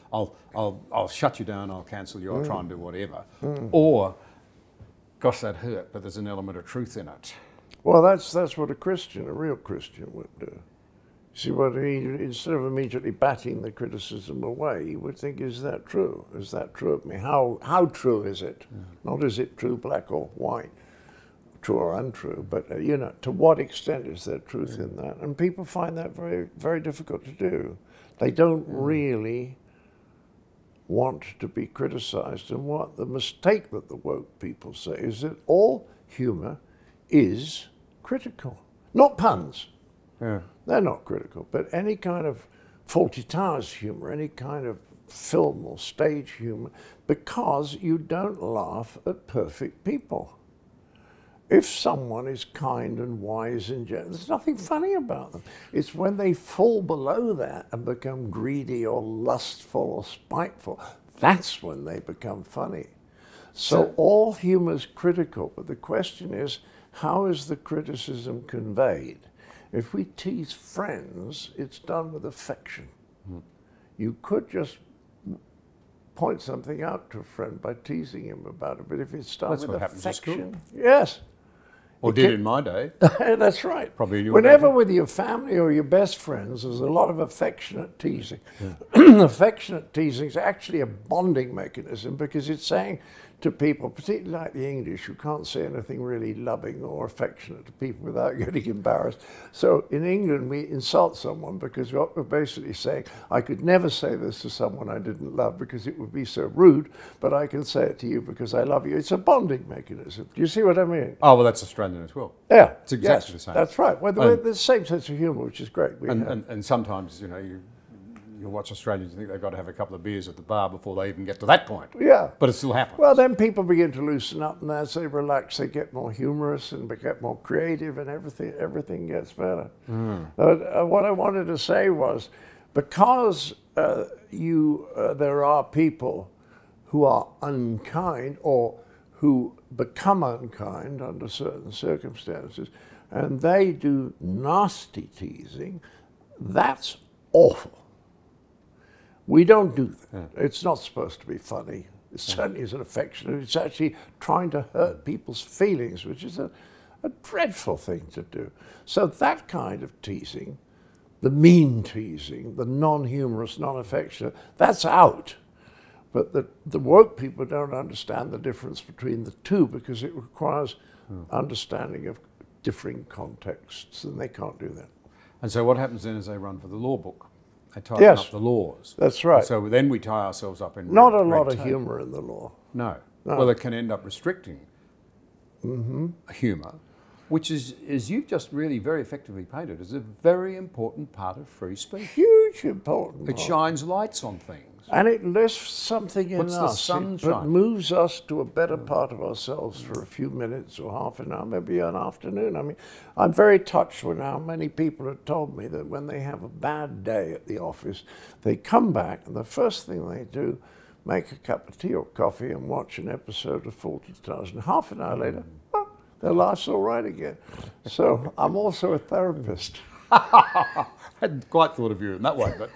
I'll shut you down. I'll cancel you. I'll try and do whatever." Or, "Gosh, that hurt, but there's an element of truth in it." Well, that's what a real Christian would do. See, what instead of immediately batting the criticism away, he would think, "Is that true? Is that true of me? How true is it? Not is it true, black or white." True or untrue, but you know, to what extent is there truth in that? And people find that very, very difficult to do. They don't really want to be criticized. And what the mistake that the woke people say is that all humor is critical, not puns. Yeah. They're not critical, but any kind of Fawlty Towers humor, any kind of film or stage humor, because you don't laugh at perfect people. If someone is kind and wise and gentle, there's nothing funny about them. It's when they fall below that and become greedy or lustful or spiteful, that's when they become funny. So all humor is critical, but the question is, how is the criticism conveyed? If we tease friends, it's done with affection. You could just point something out to a friend by teasing him about it, but if it's done with affection, yes. Or did in my day. That's right. Probably in your Whenever day. with your family or your best friends, there's a lot of affectionate teasing. Affectionate teasing is actually a bonding mechanism because it's saying to people, particularly like the English, who can't say anything really loving or affectionate to people without getting embarrassed. So in England, we insult someone because what we're basically saying, I could never say this to someone I didn't love because it would be so rude, but I can say it to you because I love you. It's a bonding mechanism. Do you see what I mean? Oh, well, that's Australian as well. Yeah. It's exactly the same. That's right. Well, the same sense of humour, which is great. And sometimes, you know, you'll watch Australians and think they've got to have a couple of beers at the bar before they even get to that point. Yeah. But it still happens. Well, then people begin to loosen up, and as they relax, they get more humorous and get more creative, and everything gets better. What I wanted to say was, because there are people who are unkind or who become unkind under certain circumstances, and they do nasty teasing, that's awful. We don't do that. Yeah. It's not supposed to be funny. It certainly isn't affectionate. It's actually trying to hurt people's feelings, which is a dreadful thing to do. So that kind of teasing, the mean teasing, the non-humorous, non-affectionate, that's out. But the woke people don't understand the difference between the two because it requires understanding of differing contexts, and they can't do that. And so what happens then is they run for the law book. They tighten up the laws. That's right. And so then we tie ourselves up in not a lot of humour in the law. No. Well, it can end up restricting humour, which is, as you've just really very effectively painted, is a very important part of free speech. Huge important. It shines lights on things. And it lifts something in us. It moves us to a better part of ourselves for a few minutes or half an hour, maybe an afternoon. I mean, I'm very touched with how many people have told me that when they have a bad day at the office, they come back and the first thing they do, make a cup of tea or coffee and watch an episode of Fawlty. And half an hour later, their life's all right again. So I'm also a therapist. I hadn't quite thought of you in that way, but...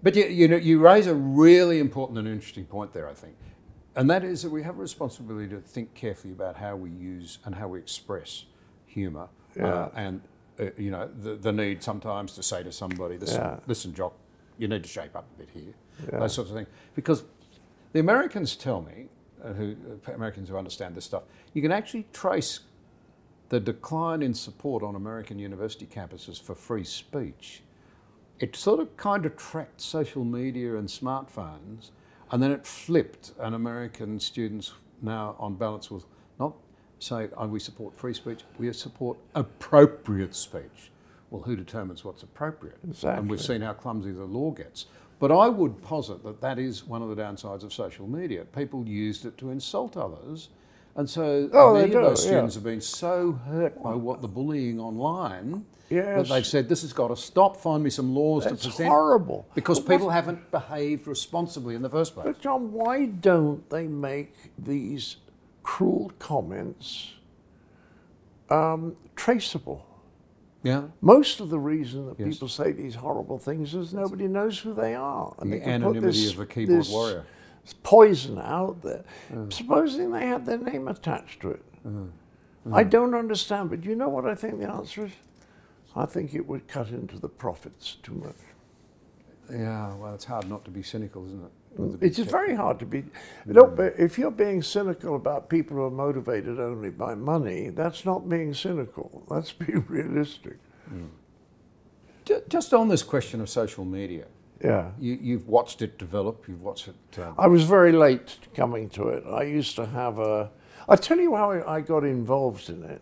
But you raise a really important and interesting point there, I think, and that is that we have a responsibility to think carefully about how we use and how we express humour, and the need sometimes to say to somebody, "Listen, Jock, you need to shape up a bit here," those sorts of things. Because the Americans tell me, Americans who understand this stuff, you can actually trace the decline in support on American university campuses for free speech. It sort of kind of tracked social media and smartphones, and then it flipped, and American students now, on balance, will not say, we support free speech, we support appropriate speech. Well, who determines what's appropriate? Exactly. And we've seen how clumsy the law gets. But I would posit that that is one of the downsides of social media. People used it to insult others, and so many of those students have been so hurt by what the bullying online that they've said, this has got to stop, find me some laws to present. It's horrible. Because people haven't behaved responsibly in the first place. But John, why don't they make these cruel comments traceable? Yeah. Most of the reason that people say these horrible things is nobody knows who they are. And the anonymity of a keyboard warrior. Poison out there. Supposing they had their name attached to it. I don't understand, but you know what I think the answer is? I think it would cut into the profits too much. Yeah, well, it's hard not to be cynical, isn't it? It's very hard to be. Look, if you're being cynical about people who are motivated only by money, that's not being cynical. That's being realistic. Just on this question of social media. Yeah. You've watched it develop. You've watched it. I was very late coming to it. I used to have I'll tell you how I got involved in it.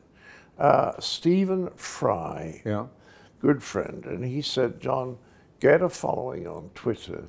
Stephen Fry, good friend, and he said, John, get a following on Twitter,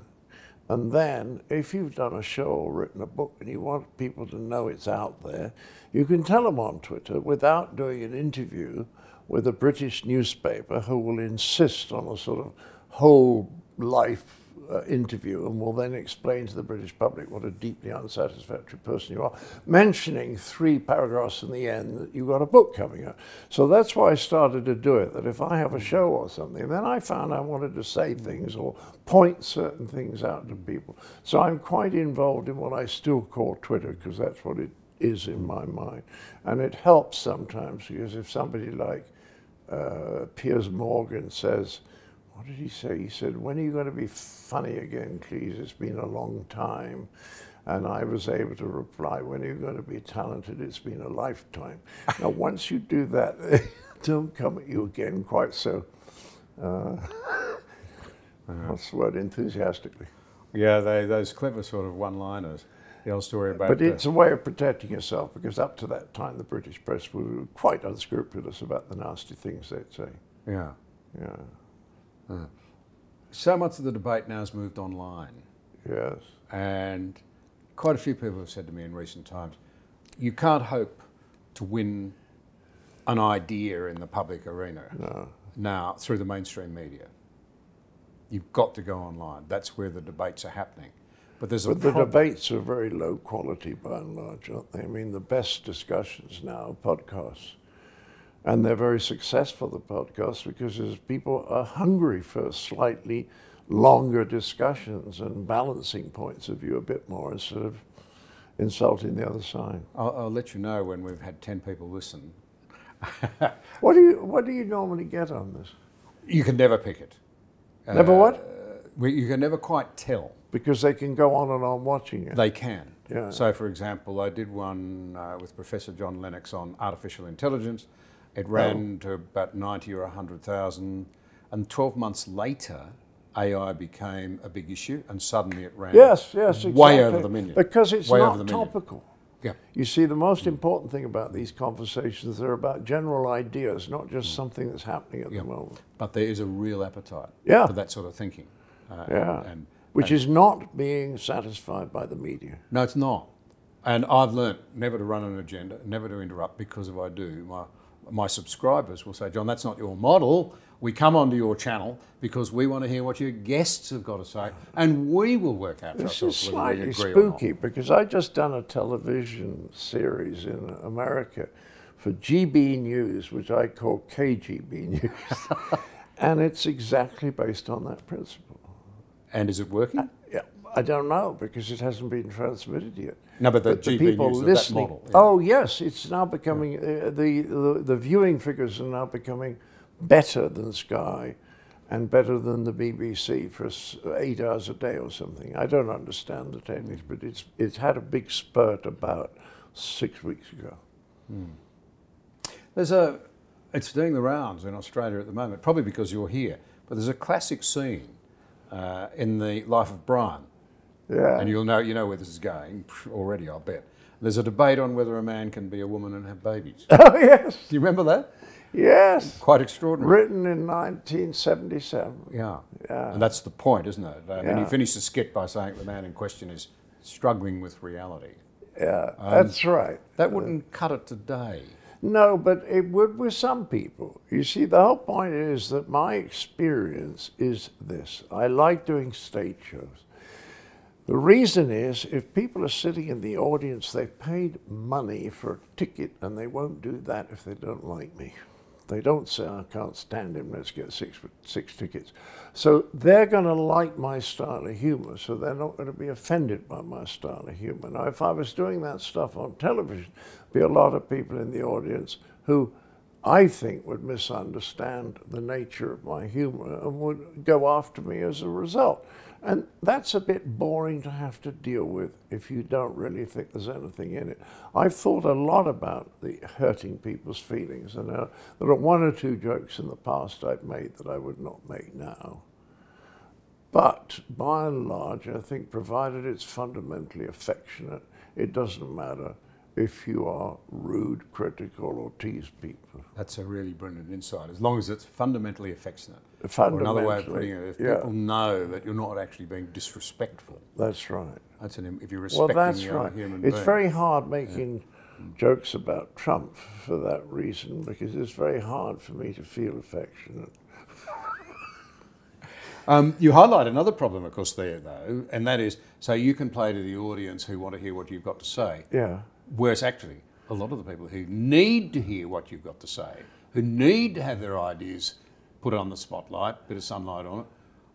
and then if you've done a show or written a book and you want people to know it's out there, you can tell them on Twitter without doing an interview with a British newspaper who will insist on a sort of whole life interview and will then explain to the British public what a deeply unsatisfactory person you are, mentioning 3 paragraphs in the end that you've got a book coming out. So that's why I started to do it, that if I have a show or something, then I found I wanted to say things or point certain things out to people. So I'm quite involved in what I still call Twitter, because that's what it is in my mind. And it helps sometimes, because if somebody like Piers Morgan says, what did he say? He said, when are you going to be funny again, Cleese? It's been a long time. And I was able to reply, when are you going to be talented? It's been a lifetime. Now, once you do that, they don't come at you again quite so, what's the word, enthusiastically. Yeah, those clever sort of one-liners. The old story about... But it's a way of protecting yourself, because up to that time, the British press were quite unscrupulous about the nasty things they'd say. Yeah. Yeah. So much of the debate now has moved online. Yes. And quite a few people have said to me in recent times, you can't hope to win an idea in the public arena now through the mainstream media. You've got to go online. That's where the debates are happening. But there's a problem. The debates are very low quality by and large, aren't they? I mean, the best discussions now are podcasts. And they're very successful, the podcasts, because people are hungry for slightly longer discussions and balancing points of view a bit more instead of insulting the other side. I'll let you know when we've had 10 people listen. What do you normally get on this? You can never pick it. Never what? You can never quite tell. Because they can go on and on watching it. They can. Yeah. So, for example, I did one with Professor John Lennox on artificial intelligence. It ran to about 90 or 100,000. And 12 months later, AI became a big issue, and suddenly it ran exactly. way over the million. Because it's not topical. Yeah. You see, the most important thing about these conversations, they're about general ideas, not just something that's happening at the moment. But there is a real appetite for that sort of thinking. Which is not being satisfied by the media. No, it's not. And I've learnt never to run an agenda, never to interrupt, because if I do, my subscribers will say, John, that's not your model. We come onto your channel because we want to hear what your guests have got to say, and we will work out. This is slightly spooky, because I just done a television series in America for GB News, which I call KGB News, and it's exactly based on that principle. And is it working? Yeah, I don't know, because it hasn't been transmitted yet. No, but the GB people News, listening, that model. Yeah. Oh yes, it's now becoming the viewing figures are now becoming better than Sky, and better than the BBC for 8 hours a day or something. I don't understand the techniques, but it's had a big spurt about 6 weeks ago. It's doing the rounds in Australia at the moment, probably because you're here. But there's a classic scene in the life of Brian. Yeah. And you know where this is going already, I'll bet. There's a debate on whether a man can be a woman and have babies. Oh, yes. Do you remember that? Yes. Quite extraordinary. Written in 1977. Yeah. Yeah. And that's the point, isn't it? I mean, you finish the skit by saying the man in question is struggling with reality. Yeah, that's right. That wouldn't cut it today. No, but it would with some people. You see, the whole point is that my experience is this. I like doing stage shows. The reason is, if people are sitting in the audience, they paid money for a ticket, and they won't do that if they don't like me. They don't say, I can't stand him, let's get six tickets. So they're going to like my style of humor, so they're not going to be offended by my style of humor. Now, if I was doing that stuff on television, there'd be a lot of people in the audience who I think would misunderstand the nature of my humor and would go after me as a result. And that's a bit boring to have to deal with if you don't really think there's anything in it. I've thought a lot about the hurting people's feelings, and there are one or two jokes in the past I've made that I would not make now. But by and large, I think provided it's fundamentally affectionate, it doesn't matter if you are rude, critical, or tease people. That's a really brilliant insight, as long as it's fundamentally affectionate. Or another way of putting it, if people know that you're not actually being disrespectful. That's right. That's if you're respecting the other human being. It's very hard making jokes about Trump for that reason, because it's very hard for me to feel affectionate. You highlight another problem, of course, there, though, and that is, so you can play to the audience who want to hear what you've got to say. Yeah. Whereas actually, a lot of the people who need to hear what you've got to say, who need to have their ideas put on the spotlight, bit of sunlight on it,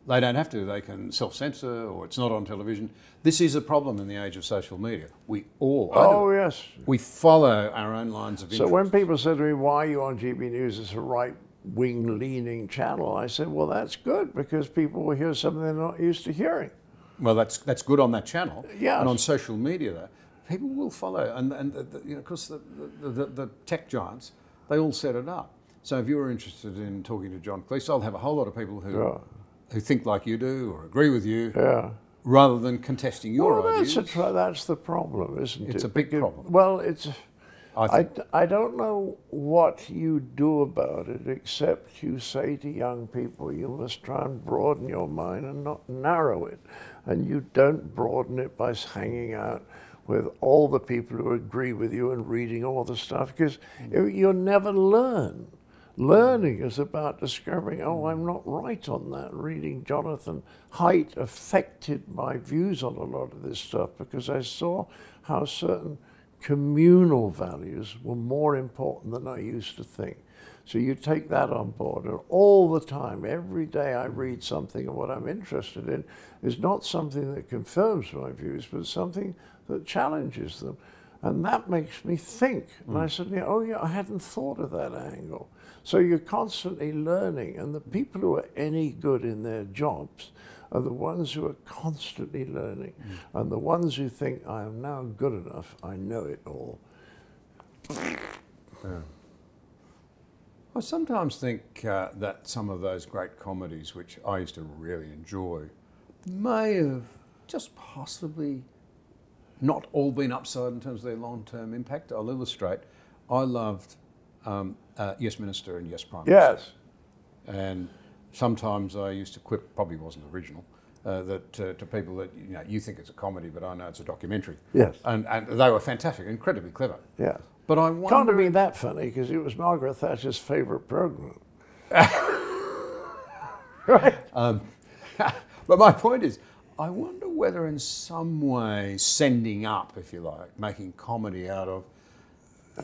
they don't have to. They can self-censor, or it's not on television. This is a problem in the age of social media. We all... yes. We follow our own lines of interest. So when people say to me, why are you on GB News? It's a right-wing leaning channel. I said, well, that's good, because people will hear something they're not used to hearing. Well, that's good on that channel. Yes. And on social media, though, people will follow. And you know, of course, the tech giants, they all set it up. So if you're interested in talking to John Cleese, I'll have a whole lot of people who think like you do or agree with you, rather than contesting your ideas. That's the problem, isn't it? It's a big problem. Well, I don't know what you do about it, except you say to young people, you must try and broaden your mind and not narrow it. And you don't broaden it by hanging out with all the people who agree with you and reading all the stuff, because you'll never learn. Learning is about discovering, oh, I'm not right on that. Reading Jonathan Haidt affected my views on a lot of this stuff, because I saw how certain communal values were more important than I used to think. So you take that on board, and all the time, every day I read something, and what I'm interested in is not something that confirms my views, but something that challenges them. And that makes me think. And I said, oh yeah, I hadn't thought of that angle. So you're constantly learning, and the people who are any good in their jobs are the ones who are constantly learning, and the ones who think, I am now good enough, I know it all. Yeah. I sometimes think that some of those great comedies, which I used to really enjoy, may have just possibly not all been upside in terms of their long-term impact. I'll illustrate. I loved Yes Minister and Yes Prime Minister. Yes. And sometimes I used to quip, probably wasn't original, that to people that, you know, you think it's a comedy, but I know it's a documentary. Yes. And they were fantastic, incredibly clever. Yes. But I wonder... Can't have been that funny, because it was Margaret Thatcher's favourite programme. Right. But my point is, I wonder whether in some way sending up, if you like, making comedy out of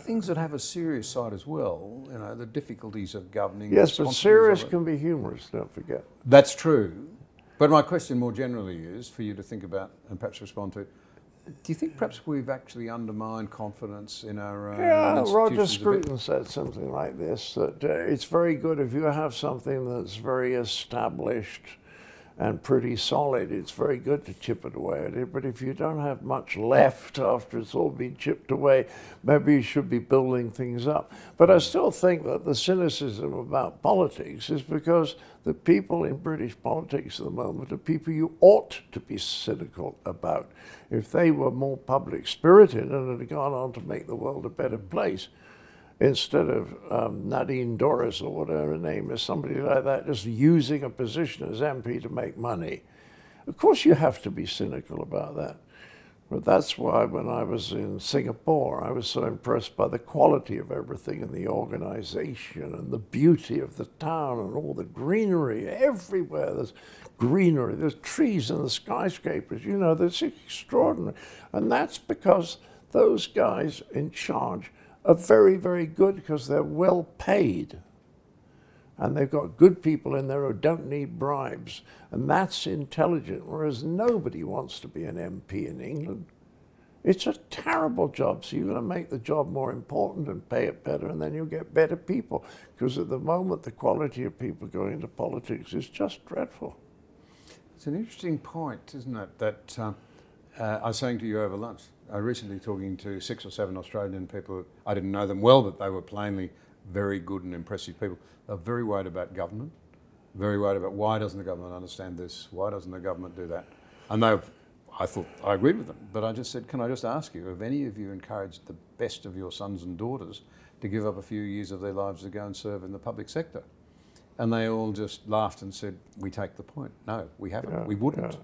things that have a serious side as well, you know, the difficulties of governing. Yes, but serious can be humorous, don't forget. That's true. But my question more generally is for you to think about and perhaps respond to. Do you think perhaps we've actually undermined confidence in our institutions? Roger Scruton said something like this, that it's very good if you have something that's very established and pretty solid, it's very good to chip it away at it, but if you don't have much left after it's all been chipped away, maybe you should be building things up. But I still think that the cynicism about politics is because the people in British politics at the moment are people you ought to be cynical about. If they were more public-spirited and had gone on to make the world a better place, instead of Nadine Dorries or whatever her name is, somebody like that, just using a position as MP to make money. Of course you have to be cynical about that. But that's why when I was in Singapore, I was so impressed by the quality of everything in the organization and the beauty of the town and all the greenery. Everywhere there's greenery, there's trees and the skyscrapers, you know, that's extraordinary. And that's because those guys in charge are very, very good because they're well paid. And they've got good people in there who don't need bribes. And that's intelligent, whereas nobody wants to be an MP in England. It's a terrible job, so you're going to make the job more important and pay it better, and then you'll get better people. Because at the moment, the quality of people going into politics is just dreadful. It's an interesting point, isn't it, that I was saying to you over lunch, I recently talking to 6 or 7 Australian people. I didn't know them well, but they were plainly very good and impressive people. They're very worried about government, very worried about why doesn't the government understand this, why doesn't the government do that? And I thought, I agreed with them, but I just said, can I just ask you, have any of you encouraged the best of your sons and daughters to give up a few years of their lives to go and serve in the public sector? And they all just laughed and said, we take the point. No, we haven't, we wouldn't. Yeah.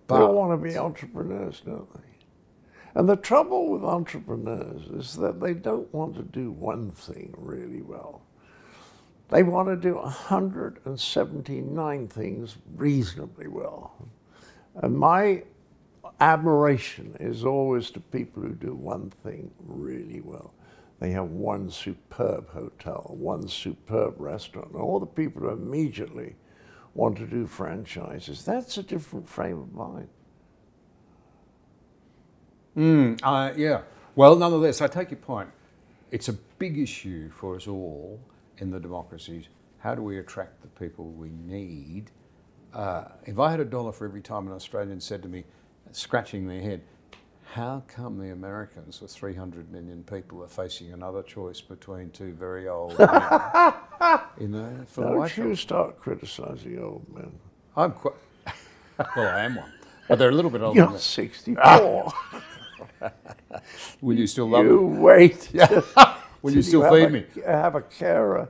They all want to be entrepreneurs, don't they? And the trouble with entrepreneurs is that they don't want to do one thing really well. They want to do 179 things reasonably well. And my admiration is always to people who do one thing really well. They have one superb hotel, one superb restaurant, and all the people who immediately want to do franchises. That's a different frame of mind. Yeah. Well, nonetheless, I take your point. It's a big issue for us all in the democracies. How do we attract the people we need if I had $1 for every time an Australian said to me, scratching their head, how come the Americans with 300 million people are facing another choice between two very old men? For the white Don't you start criticising old men. I'm quite... Well, I am one. But they're a little bit older You're than me. 64. Will you still love You me? wait. Will you still feed me? Have a carer.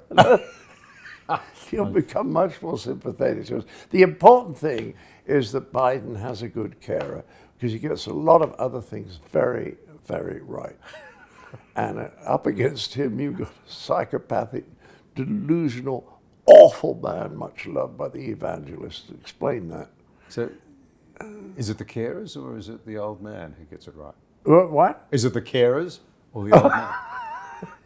You'll become much more sympathetic to us. The important thing is that Biden has a good carer, because he gets a lot of other things very, very right. And up against him, you've got a psychopathic, delusional, awful man, much loved by the evangelists. Explain that. So, is it the carers or is it the old man who gets it right? What? Is it the carers or the old man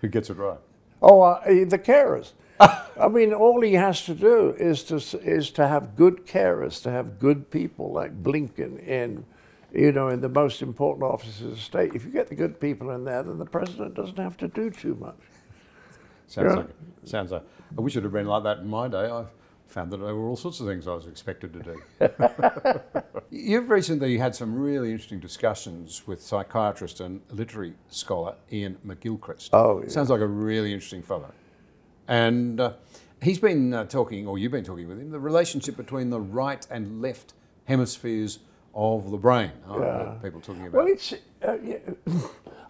who gets it right? Oh, the carers. I mean, all he has to do is to have good carers, to have good people like Blinken in the most important offices of the state. If you get the good people in there, then the president doesn't have to do too much. Sounds like. I wish it had been like that in my day. I found that there were all sorts of things I was expected to do. You've recently had some really interesting discussions with psychiatrist and literary scholar Ian McGilchrist. Oh, yeah. Sounds like a really interesting fellow. And he's been talking, or you've been talking with him, the relationship between the right and left hemispheres of the brain. People talking about. Well, it's.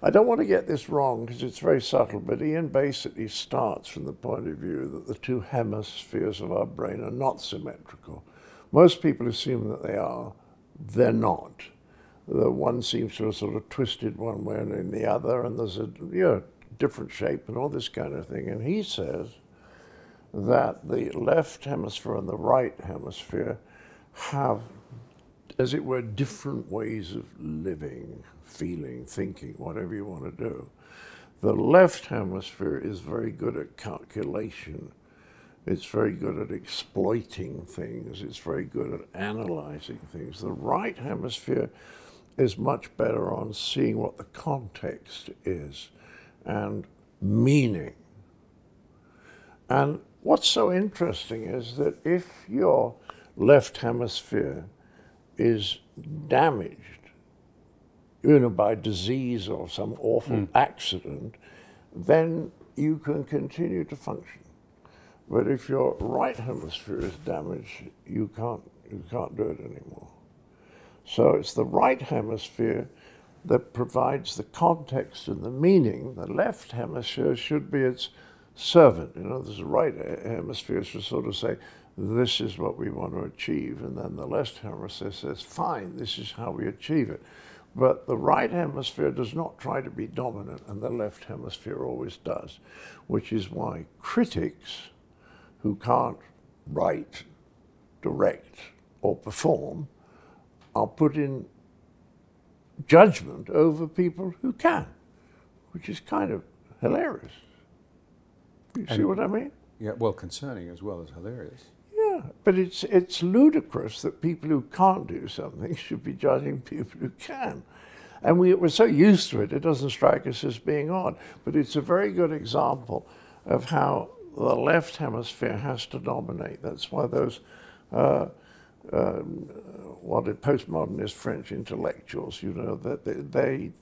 I don't want to get this wrong because it's very subtle, but Ian basically starts from the point of view that the two hemispheres of our brain are not symmetrical. Most people assume that they are. They're not. The one seems to have sort of twisted one way and in the other, and there's a different shape and all this kind of thing. And he says that the left hemisphere and the right hemisphere have, as it were, different ways of living, feeling, thinking, whatever you want to do. The left hemisphere is very good at calculation. It's very good at exploiting things. It's very good at analyzing things. The right hemisphere is much better on seeing what the context is and meaning. And what's so interesting is that if your left hemisphere is damaged, by disease or some awful accident, then you can continue to function. But if your right hemisphere is damaged, you can't do it anymore. So it's the right hemisphere that provides the context and the meaning. The left hemisphere should be its servant. There's a right hemisphere should sort of say, this is what we want to achieve. And then the left hemisphere says, fine, this is how we achieve it. But the right hemisphere does not try to be dominant, and the left hemisphere always does, which is why critics who can't write, direct, or perform are put in judgment over people who can, which is kind of hilarious. You see what I mean? Yeah, well, concerning as well as hilarious. Yeah, but it's ludicrous that people who can't do something should be judging people who can. And we're so used to it, it doesn't strike us as being odd. But it's a very good example of how the left hemisphere has to dominate. That's why those postmodernist French intellectuals, that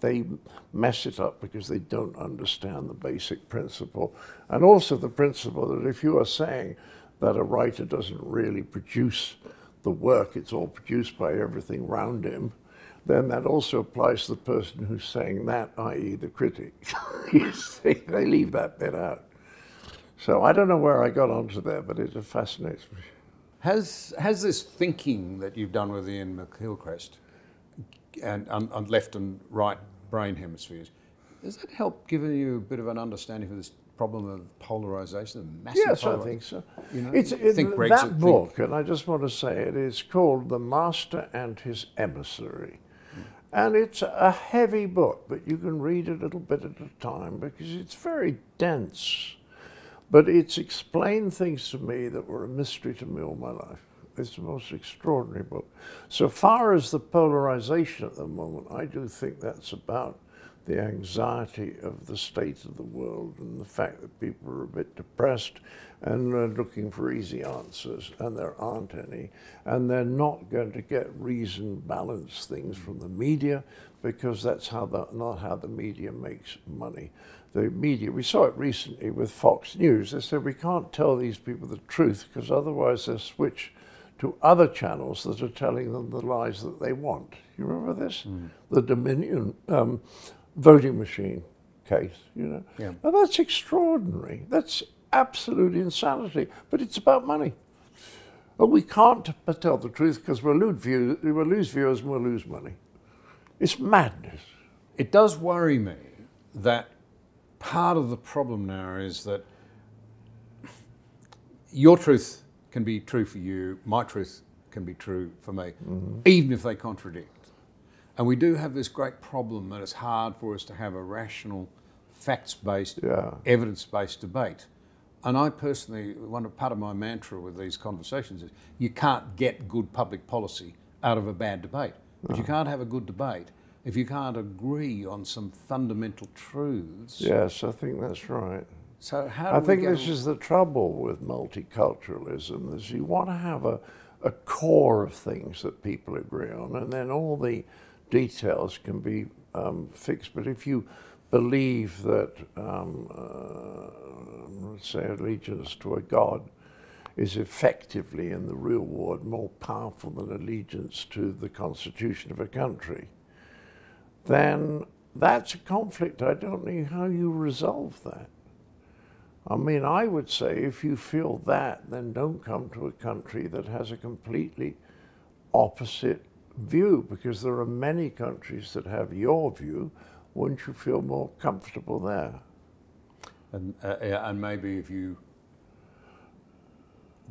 they mess it up because they don't understand the basic principle. And also the principle that if you are saying that a writer doesn't really produce the work, it's all produced by everything around him, then that also applies to the person who's saying that, i.e. the critic. You see, they leave that bit out. So I don't know where I got onto there, but it fascinates me. Has this thinking that you've done with Ian McGilchrist and on left and right brain hemispheres, does that help give you a bit of an understanding of this problem of polarisation, massive polarisation? Yes, I think so. That book, and I just want to say it is called The Master and His Emissary. And it's a heavy book, but you can read it a little bit at a time because it's very dense. But it's explained things to me that were a mystery to me all my life. It's the most extraordinary book. So far as the polarization at the moment, I do think that's about the anxiety of the state of the world and the fact that people are a bit depressed and are looking for easy answers, and there aren't any, and they're not going to get reason-balanced things from the media, because that's not how the media makes money. The media, we saw it recently with Fox News. They said we can't tell these people the truth because otherwise they'll switch to other channels that are telling them the lies that they want. You remember this? The Dominion voting machine case, you know? Yeah. Now that's extraordinary. That's absolute insanity, but it's about money. But we can't tell the truth because we'll lose viewers and we'll lose money. It's madness. It does worry me that part of the problem now is that your truth can be true for you, my truth can be true for me, even if they contradict. And we do have this great problem that it's hard for us to have a rational, facts-based, evidence-based debate. And I personally, part of my mantra with these conversations is you can't get good public policy out of a bad debate. But you can't have a good debate if you can't agree on some fundamental truths. Yes, I think that's right. So how I think this is the trouble with multiculturalism, is you want to have a core of things that people agree on, and then all the details can be fixed. But if you believe that, let's say, allegiance to a god is effectively in the real world more powerful than allegiance to the constitution of a country, then that's a conflict. I don't know how you resolve that. I mean, I would say if you feel that, then don't come to a country that has a completely opposite view, because there are many countries that have your view. Wouldn't you feel more comfortable there? And maybe if you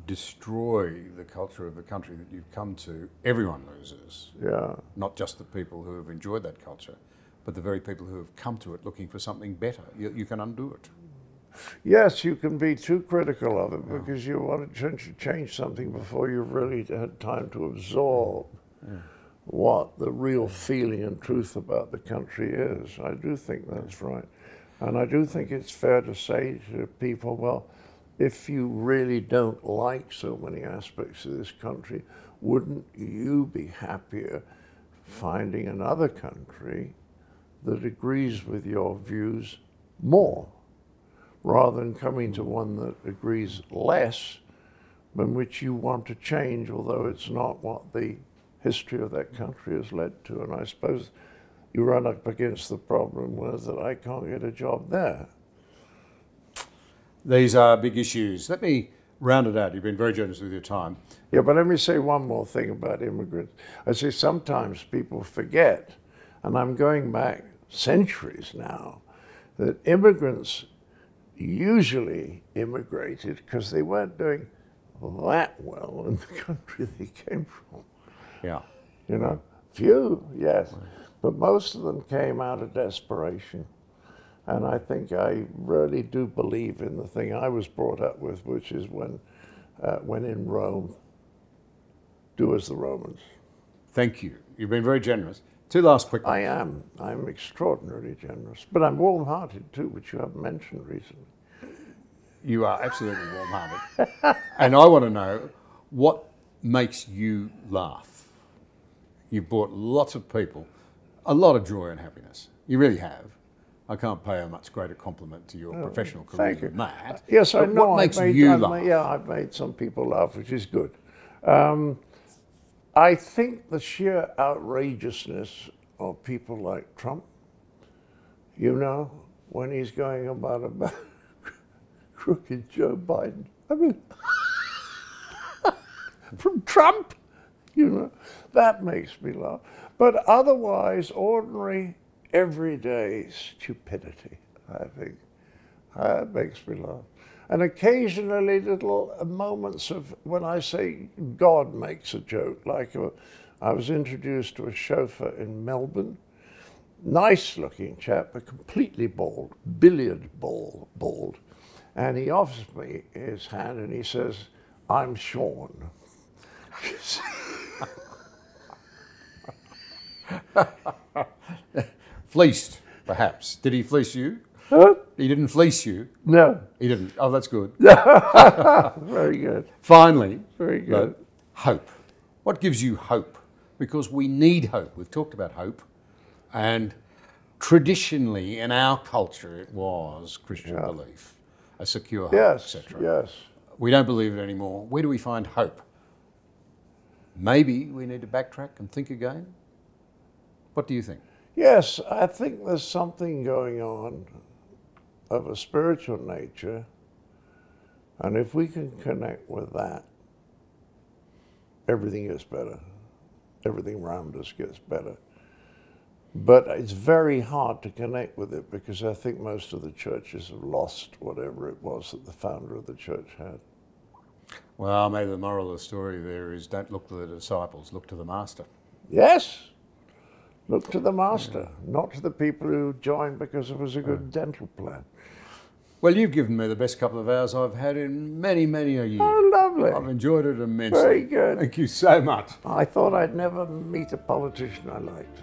destroy the culture of the country that you've come to, everyone loses. Yeah. Not just the people who have enjoyed that culture, but the very people who have come to it looking for something better. You can undo it. Yes, you can be too critical of it because you want to change something before you've really had time to absorb what the real feeling and truth about the country is. I do think that's right. And I do think it's fair to say to people, well, if you really don't like so many aspects of this country, wouldn't you be happier finding another country that agrees with your views more, rather than coming to one that agrees less, but which you want to change, although it's not what the history of that country has led to? And I suppose you run up against the problem was that I can't get a job there. These are big issues. Let me round it out. You've been very generous with your time. Yeah, but let me say one more thing about immigrants. I say sometimes people forget, and I'm going back centuries now, that immigrants usually immigrated because they weren't doing that well in the country they came from. Yeah. You know, few, yes, but most of them came out of desperation. And I think I really do believe in the thing I was brought up with, which is when in Rome, do as the Romans. Thank you. You've been very generous. Two last quick ones. I am. I'm extraordinarily generous. But I'm warm-hearted too, which you haven't mentioned recently. You are absolutely warm-hearted. And I want to know, what makes you laugh? You've brought lots of people a lot of joy and happiness. You really have. I can't pay a much greater compliment to your professional career than that. Yes, I know. What makes you laugh? I've made some people laugh, which is good. I think the sheer outrageousness of people like Trump, you know, when he's going about crooked Joe Biden. I mean, from Trump, you know, that makes me laugh. But otherwise, ordinary, everyday stupidity, I think, that makes me laugh. And occasionally little moments of when I say God makes a joke, like I was introduced to a chauffeur in Melbourne, nice looking chap, but completely bald, billiard ball bald. And he offers me his hand and he says, "I'm Sean." Fleeced. perhaps. Did he fleece you? Huh? He didn't fleece you? No. He didn't. Oh, that's good. Very good. Finally, Very good. Hope. What gives you hope? Because we need hope. We've talked about hope. And traditionally, in our culture, it was Christian belief, a secure hope, etc. Yes. We don't believe it anymore. Where do we find hope? Maybe we need to backtrack and think again? What do you think? Yes, I think there's something going on of a spiritual nature, and if we can connect with that, everything gets better. Everything around us gets better. But it's very hard to connect with it because I think most of the churches have lost whatever it was that the founder of the church had. Well, maybe the moral of the story there is don't look to the disciples, look to the master. Yes. Look to the master, not to the people who joined because it was a good dental plan. Well, you've given me the best couple of hours I've had in many, many a year. Oh, lovely. I've enjoyed it immensely. Very good. Thank you so much. I thought I'd never meet a politician I liked.